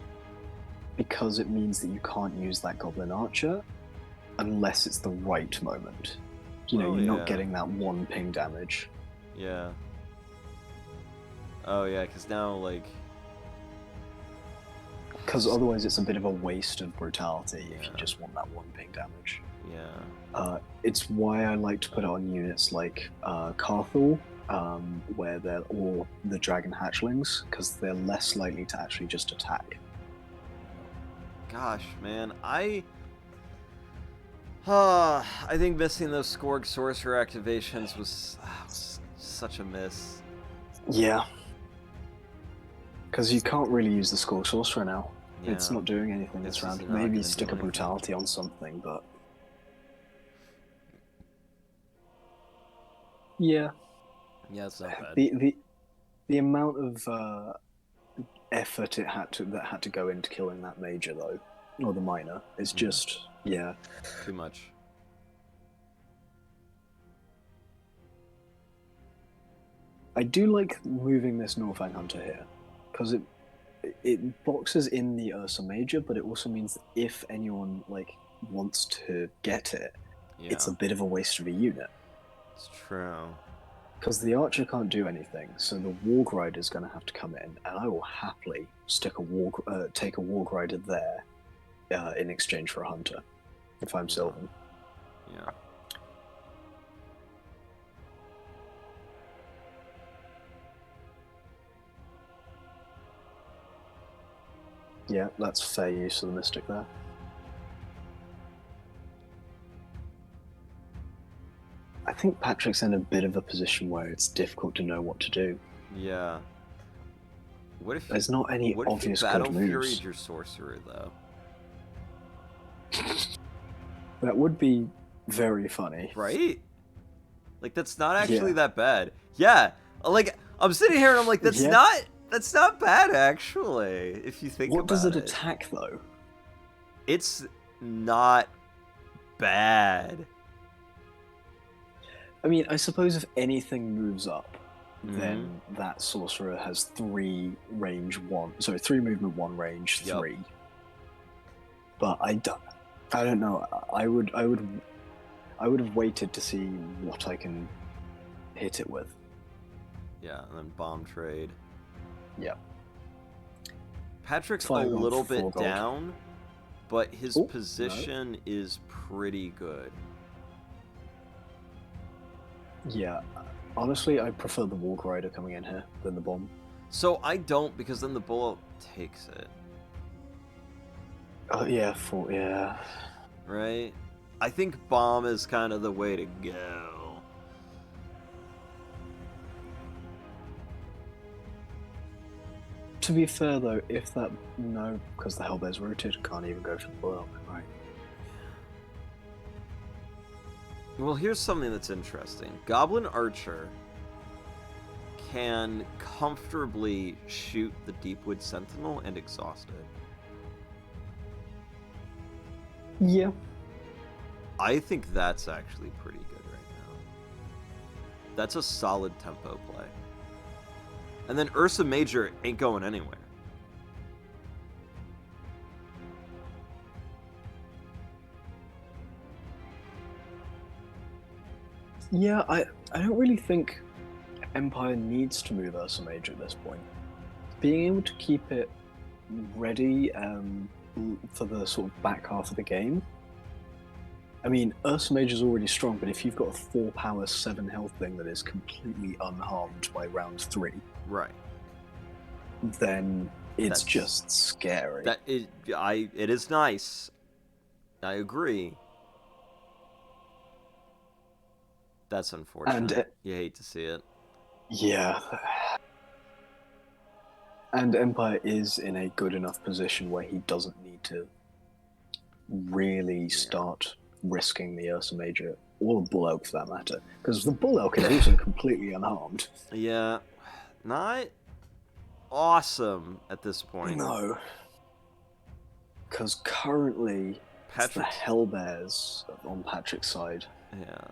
because it means that you can't use that Goblin Archer unless it's the right moment. You know, you're not getting that 1 ping damage. Yeah. Oh, yeah, because now, like... Because otherwise it's a bit of a waste of Brutality if you just want that 1 ping damage. Yeah. It's why I like to put it on units like Carthul, where or the Dragon Hatchlings, because they're less likely to actually just attack. Gosh, man, I think missing those Skorg Sorcerer activations was such a miss. Yeah. Because you can't really use the Skorg Sorcerer now. Yeah. It's not doing anything this round. Maybe stick a Brutality on something, but... Yeah. Yeah, it's not bad. The amount of effort that had to go into killing that major though, or the minor, is just yeah. Too much. I do like moving this Norfang Hunter here, because it boxes in the Ursa Major, but it also means that if anyone like wants to get it, it's a bit of a waste of a unit. It's true. Because the archer can't do anything, so the Warg Rider is going to have to come in, and I will happily take a Warg Rider there in exchange for a hunter, if I'm Sylvan. Yeah. Yeah, that's fair use of the Mystic there. I think Patrick's in a bit of a position where it's difficult to know what to do. Yeah. What if There's not any obvious good Battle moves. Fury'd your sorcerer though? That would be very funny. Right? Like that's not actually that bad. Yeah. Like I'm sitting here and I'm like, that's not bad actually, if you think about it. What does it attack though? It's not bad. I mean, I suppose if anything moves up, then that sorcerer has 3 movement, 1 range, 3. But I don't know. I would have waited to see what I can hit it with. Yeah, and then bomb trade. Yeah. Patrick's a Fine, little 4 bit gold. down, but his Ooh, position is pretty good. Yeah. Honestly, I prefer the Warg Rider coming in here than the bomb. So I don't, because then the bullet takes it. Oh yeah, yeah. Right? I think bomb is kind of the way to go. To be fair though, if that because the Hellbear's rooted, can't even go for the bullet, right? Well, here's something that's interesting. Goblin Archer can comfortably shoot the Deepwood Sentinel and exhaust it. Yeah. I think that's actually pretty good right now. That's a solid tempo play. And then Ursa Major ain't going anywhere. Yeah, I don't really think Empire needs to move Ursa Major at this point. Being able to keep it ready for the sort of back half of the game. I mean, Ursa Major's already strong, but if you've got a 4 power, 7 health thing that is completely unharmed by round 3, right, then it's just scary. It is nice. I agree. That's unfortunate. And you hate to see it. Yeah. And Empire is in a good enough position where he doesn't need to really start risking the Ursa Major, or the Bull Elk for that matter. Because the Bull Elk is also completely unharmed. Yeah. Not awesome at this point. No. Because currently, it's the Hellbears on Patrick's side. Yeah.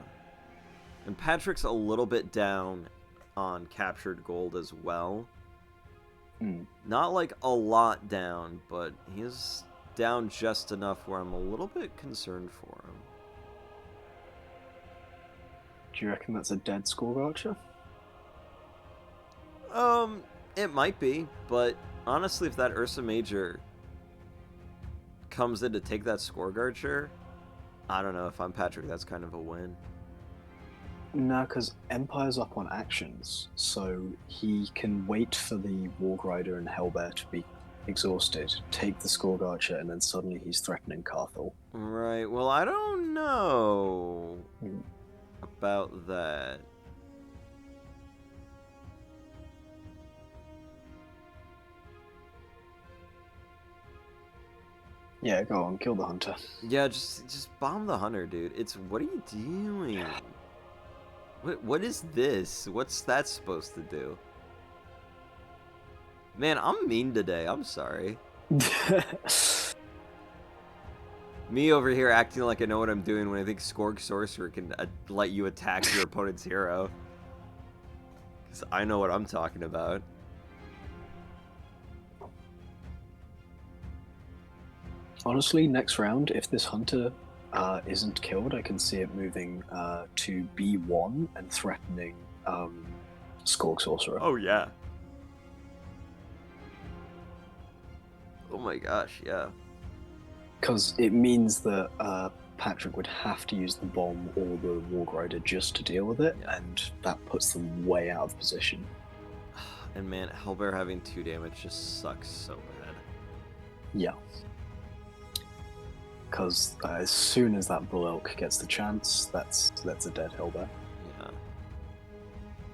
And Patrick's a little bit down on captured gold as well. Not like a lot down, but he's down just enough where I'm a little bit concerned for him. Do you reckon that's a dead Scourge Archer? It might be, but honestly, if that Ursa Major comes in to take that Scourge Archer, I don't know. If I'm Patrick, that's kind of a win. No, because Empire's up on actions, so he can wait for the Warg Rider and Hellbear to be exhausted, take the Scourge Archer, and then suddenly he's threatening Carthel. Right, well, I don't know about that. Yeah, go on, kill the hunter. Yeah, just bomb the hunter, dude. What are you doing? What is this? What's that supposed to do? Man, I'm mean today. I'm sorry. Me over here acting like I know what I'm doing when I think Skorg Sorcerer can let you attack your opponent's hero. Because I know what I'm talking about. Honestly, next round, if this hunter isn't killed, I can see it moving to B1 and threatening Skorg Sorcerer. Oh, yeah. Oh my gosh, yeah. Because it means that Patrick would have to use the bomb or the Warg Rider just to deal with it, and that puts them way out of position. And man, Hellbear having 2 damage just sucks so bad. Yeah. Because as soon as that Bull Elk gets the chance, that's a dead Hellbear. Yeah.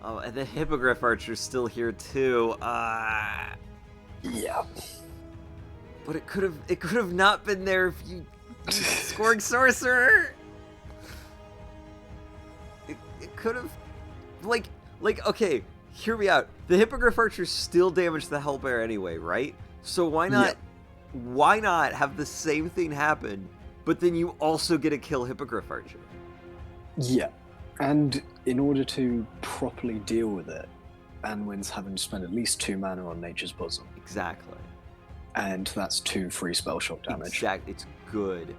Oh, and the Hippogriff Archer's still here too. Yeah. But it could have not been there if you Skorg Sorcerer. It could have, like okay, hear me out. The Hippogriff Archer still damaged the Hellbear anyway, right? So why not? Yep. Why not have the same thing happen, but then you also get a kill Hippogriff Archer? Yeah. And in order to properly deal with it, Anwin's having to spend at least 2 mana on Nature's Bosom. Exactly. And that's 2 free spell shock damage. Exactly. It's good.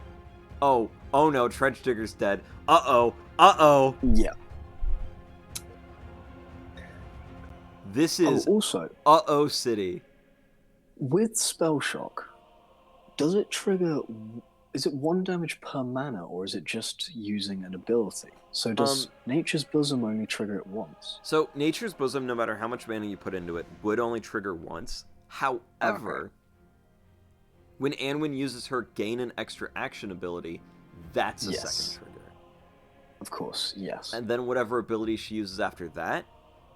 Oh no, Trench Digger's dead. Uh-oh. Yeah. This is also Uh-oh City. with spell shock, does it trigger? Is it 1 damage per mana, or is it just using an ability? So does Nature's Bosom only trigger it once? So Nature's Bosom, no matter how much mana you put into it, would only trigger once. However, when Anwin uses her gain an extra action ability, that's a second trigger. Of course, yes. And then whatever ability she uses after that,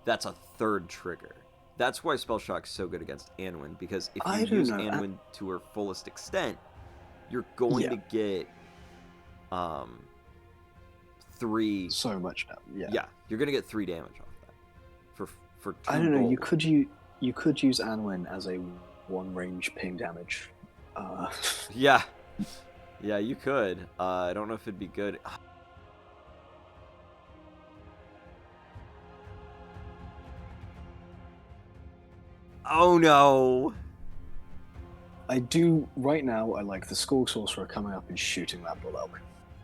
that's a 3rd trigger. That's why Spell Shock's so good against Anwin, because if you use Anwin to her fullest extent, you're going to get 3. So much now. Yeah, you're gonna get 3 damage off that. For 2 I don't know. gold. You could use Anwin as a 1 range ping damage. Yeah, you could. I don't know if it'd be good. Oh no! I do right now. I like the Skorg Sorcerer coming up and shooting that Bull Elk.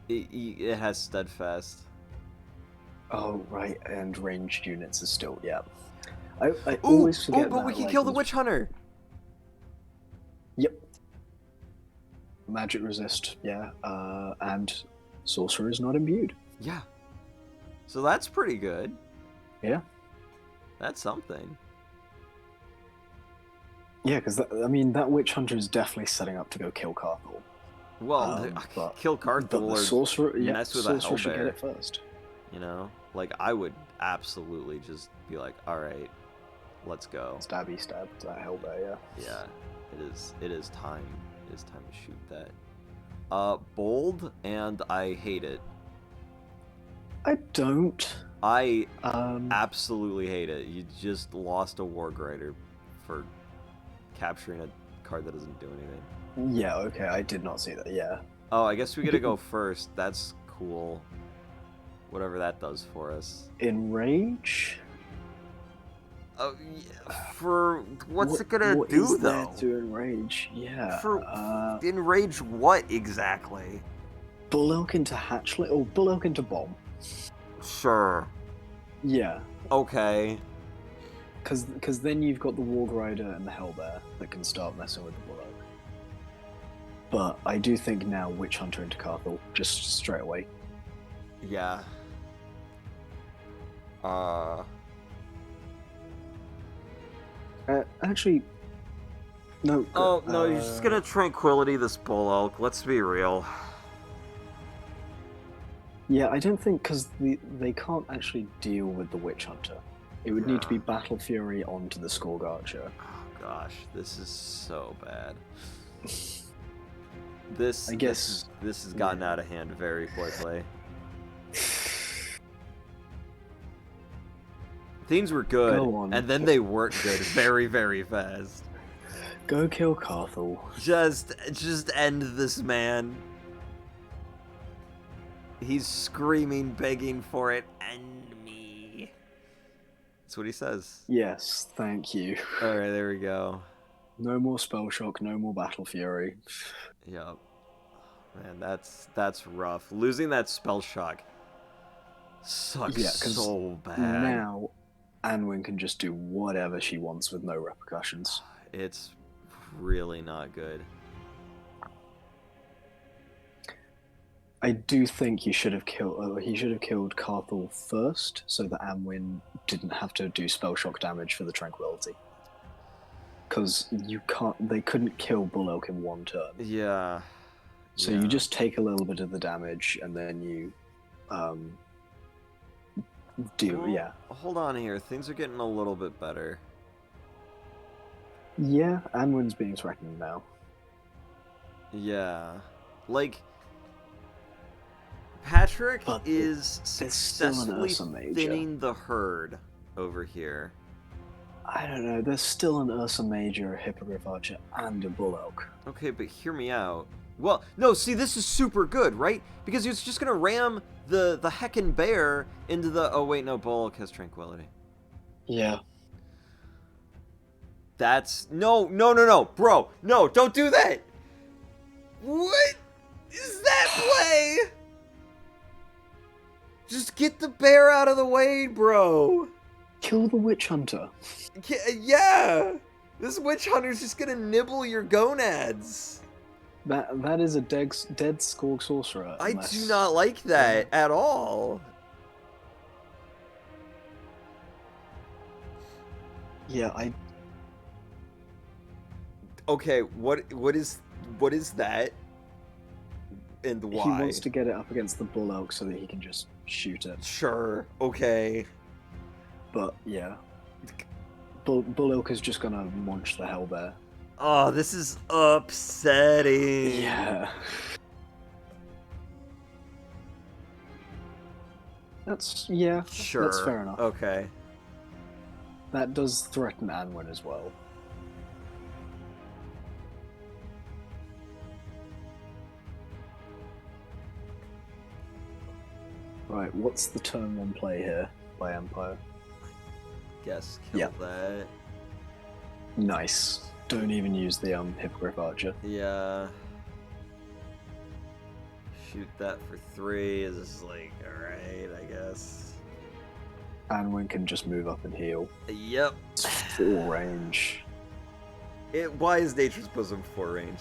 It has Steadfast. Oh right, and ranged units is still I always forget. But we can kill the Witch Hunter. Yep. Magic resist, and Sorcerer is not imbued. Yeah. So that's pretty good. Yeah. That's something. Yeah, because that Witch Hunter is definitely setting up to go kill Carthel. Well, kill Carthel or Sorcerer, mess with a Sorcerer should Hellbear. get it first. You know, like I would absolutely just be like, all right, let's go. Stabby stab to that Hellbear, yeah. Yeah, it is time. It is time to shoot that. Bold, and I hate it. I don't. I absolutely hate it. You just lost a Warg Rider for capturing a card that doesn't do anything. Yeah, okay, I did not see that, yeah. Oh, I guess we gotta go first. That's cool. Whatever that does for us. Enrage? Oh, yeah, for what's it gonna do is there though? to enrage? Yeah. For enrage what exactly? Bull Elk into Hatchlet or Bull Elk into Bomb? Sure. Yeah. Okay. Because then you've got the Warg Rider and the Hellbear that can start messing with the Bull Elk. But I do think now Witch Hunter into Carthel, just straight away. Yeah. Actually, no. Oh, no, you're just gonna Tranquility this Bull Elk. Let's be real. Yeah, I don't think, because they can't actually deal with the Witch Hunter. It would need to be Battle Fury onto the Skorg Archer. Oh, gosh, this is so bad. This has gotten out of hand very quickly. Things were good, Go on. and then they weren't good very, very fast. Go kill Carthel. Just end this man. He's screaming, begging for it. End me. That's what he says. Yes, thank you. Alright, there we go. No more spell shock, no more battle fury. Yep. Man, that's rough. Losing that spell shock sucks so bad. Now, Anwin can just do whatever she wants with no repercussions. It's really not good. I do think he should have killed Carthel first, so that Anwin didn't have to do spell shock damage for the tranquility. Because they couldn't kill Bull Elk in one turn. Yeah. So you just take a little bit of the damage, and then you Hold on here. Things are getting a little bit better. Yeah, Anwin's being threatened now. Yeah. Like, Patrick But is it's still an successfully Ursa Major. thinning the herd over here. I don't know, there's still an Ursa Major, a Hippogriff Archer, and a Bull Elk. Okay, but hear me out. Well, no, see, this is super good, right? Because it's just gonna ram the heckin' bear into the... Oh, wait, no, Bull Elk has tranquility. Yeah. That's... No, bro, no, don't do that! What is that play? Just get the bear out of the way, bro. Kill the Witch Hunter. Yeah! This witch hunter's just gonna nibble your gonads. That is a dead Skorg sorcerer. I do not like that at all. Yeah, Okay, what is that? And why? He wants to get it up against the Bull Elk so that he can just shoot it. Sure, okay. But yeah. Bull Elk is just gonna munch the Hellbear. Oh, this is upsetting. Yeah. Sure. That's fair enough. Okay. That does threaten Anwin as well. Right, what's the turn one play here by Empire? Guess kill that. Nice. Don't even use the Hippogriff Archer. Yeah. Shoot that for 3 is like, alright, I guess. Anwin can just move up and heal. Yep. It's full range. Why is Nature's Bosom 4 range?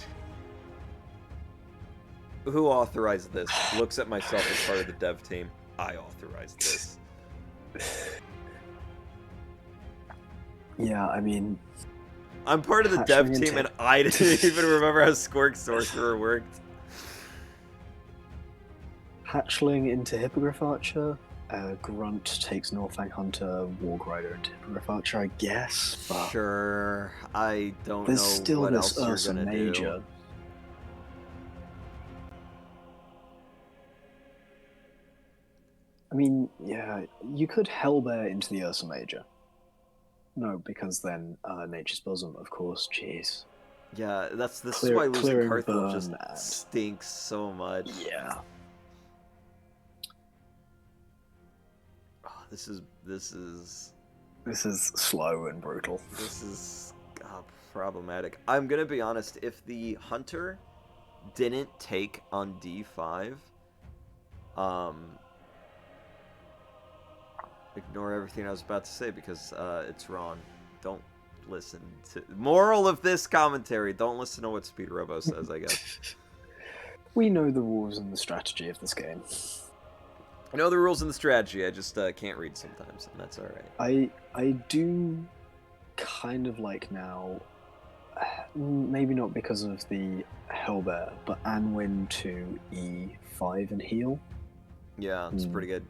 Who authorized this? Looks at myself as part of the dev team. I authorized this. Yeah, I mean... I'm part of the dev team and I didn't even remember how Skorg Sorcerer worked. Hatchling into Hippogriff Archer. Grunt takes Norfang Hunter, Warg Rider into Hippogriff Archer, I guess. But sure, I don't there's know still what this else Ursa you're gonna Major. do. I mean, yeah, you could Hellbear into the Ursa Major. No, because then Nature's Bosom, of course. Jeez. Yeah, this is why losing Carthel just and... stinks so much. Yeah. Oh, this is slow and brutal. This is problematic. I'm gonna be honest. If the hunter didn't take on D5, ignore everything I was about to say because it's wrong. Don't listen to... Moral of this commentary, don't listen to what Speedrobo says, I guess. We know the rules and the strategy of this game. I know the rules and the strategy, I just can't read sometimes, and that's alright. I do kind of like now, maybe not because of the Hellbear, but Anwin to E5 and heal. Yeah, it's pretty good.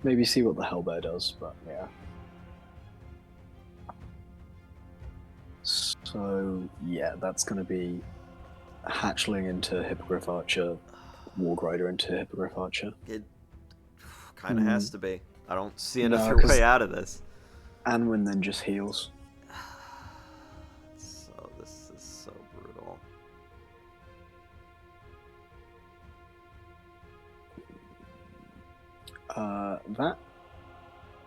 Maybe see what the Hellbear does, but yeah. So, yeah, that's going to be Hatchling into Hippogriff Archer, Warg Rider into Hippogriff Archer. It kind of has to be. I don't see No, another 'cause- way out of this. Anwin then just heals. So this is so brutal. That.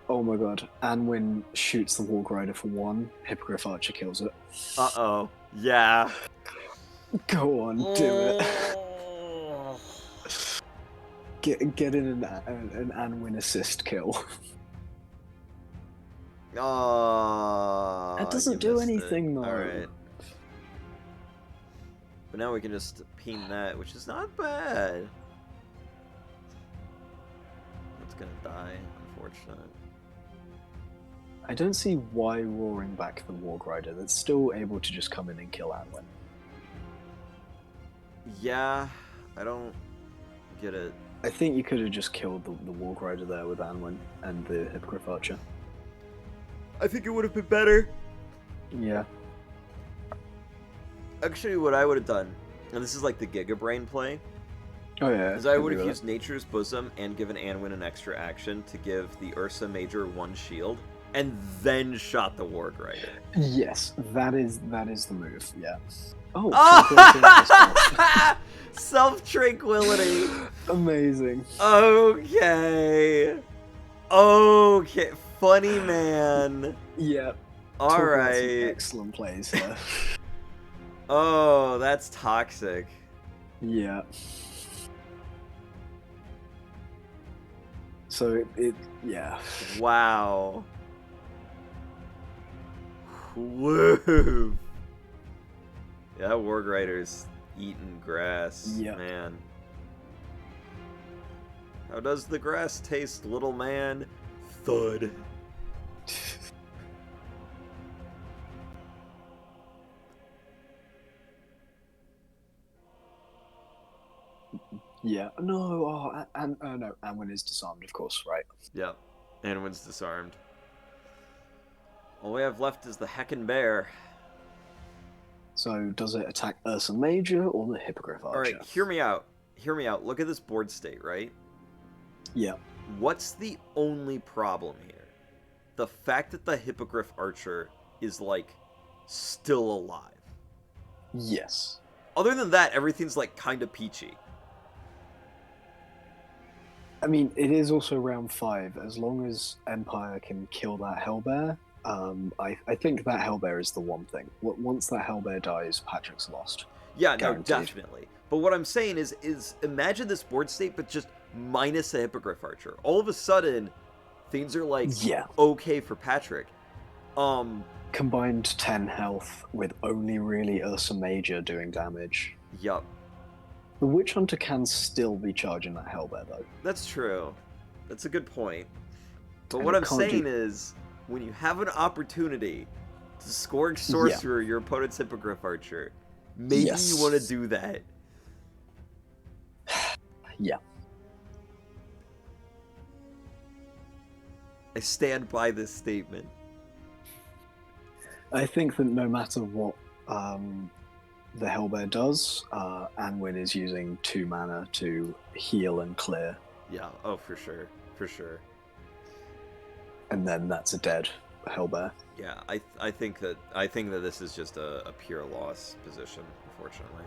Oh my god. Anwin shoots the Warg Rider for 1. Hippogriff Archer kills it. Uh-oh. Yeah. Go on, do it. Get in an Anwin assist kill. Oh, It doesn't you do missed it. anything, though. Alright. But now we can just peen that, which is not bad. It's gonna die, unfortunate. I don't see why roaring back the Warg Rider. That's still able to just come in and kill Anwin. Yeah, I don't get it. I think you could have just killed the Warg Rider there with Anwin and the Hippogriff Archer. I think it would have been better. Yeah. Actually, what I would have done, and this is like the Giga Brain play, Oh yeah. is I would have used Nature's Bosom and given Anwin an extra action to give the Ursa Major 1 shield, and then shot the Warg Rider. Yes, that is the move. Yeah. Oh. Self-tranquility. Amazing. Okay. Okay. Funny man. Yeah. All right. Excellent plays here. Oh, that's toxic. Yeah. So yeah. Wow. Woo. Yeah, that Warg Rider's eating grass. Yeah. Man. How does the grass taste, little man? Thud. Yeah. No. No. Anwin is disarmed, of course. Right. Yep. Anwin's disarmed. All we have left is the Heckin' Bear. So does it attack Ursa Major or the Hippogriff Archer? Alright, hear me out. Hear me out. Look at this board state, right? Yeah. What's the only problem here? The fact that the Hippogriff Archer is, like, still alive. Yes. Other than that, everything's, like, kind of peachy. I mean, it is also round 5. As long as Empire can kill that Hellbear, I think that Hellbear is the one thing. Once that Hellbear dies, Patrick's lost. Yeah, Guaranteed. no, definitely. But what I'm saying is imagine this board state, but just minus the Hippogriff Archer. All of a sudden, things are, like, Yeah. okay for Patrick. Combined 10 health with only really Ursa Major doing damage. Yup. The Witch Hunter can still be charging that Hellbear, though. That's true. That's a good point. But And what it I'm can't saying do- is, when you have an opportunity to score Sorcerer your opponent's Hippogriff Archer, maybe Yes. you want to do that. Yeah. I stand by this statement. I think that no matter what the Hellbear does, Anwin is using 2 mana to heal and clear, Yeah, oh, for sure. For sure. and then that's a dead Hellbear. Yeah, I think that this is just a pure loss position, unfortunately.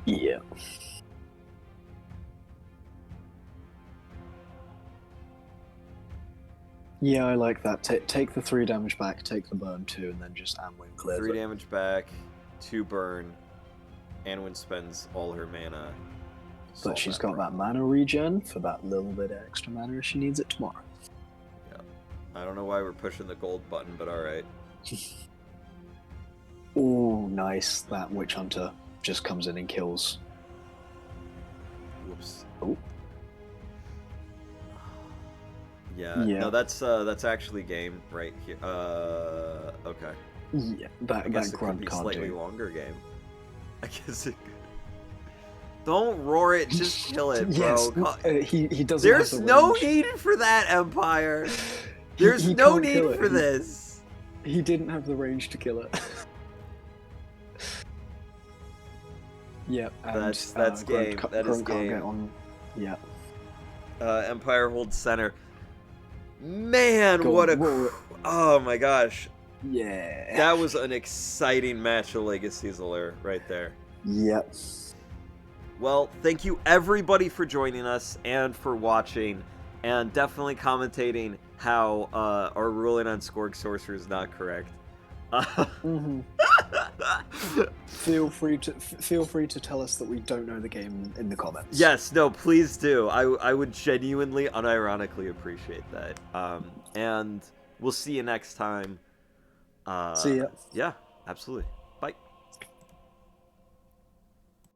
Yeah. Yeah, I like that. Take the 3 damage back, take the burn 2, and then just Anwin clears 3 it. damage back, 2 burn. Anwin spends all her mana. But Solve she's got that problem. mana regen for that little bit of extra mana if she needs it tomorrow. I don't know why we're pushing the gold button, but alright. Oh, nice. That Witch Hunter just comes in and kills. Whoops. Oh. Yeah, Yeah. no, that's actually game right here. Okay. Yeah, I guess that it could grunt be a can't slightly do. longer game. I guess it could. Don't roar it, just kill it, bro. Yes, he doesn't. There's have the no range. need for that, Empire. He- There's he no can't need kill it. for this. He didn't have the range to kill it. Yep, and That's game. That is Grunt can't game. get on. Yeah. Empire holds center. Man, oh my gosh. Yeah. That was an exciting match of Legacies Allure right there. Yep. Well, thank you everybody for joining us and for watching, and definitely commentating how our ruling on Skorg Sorcerer is not correct. Feel free to tell us that we don't know the game in the comments. Yes, no, please do. I would genuinely, unironically appreciate that. And we'll see you next time. See ya. Yeah, absolutely.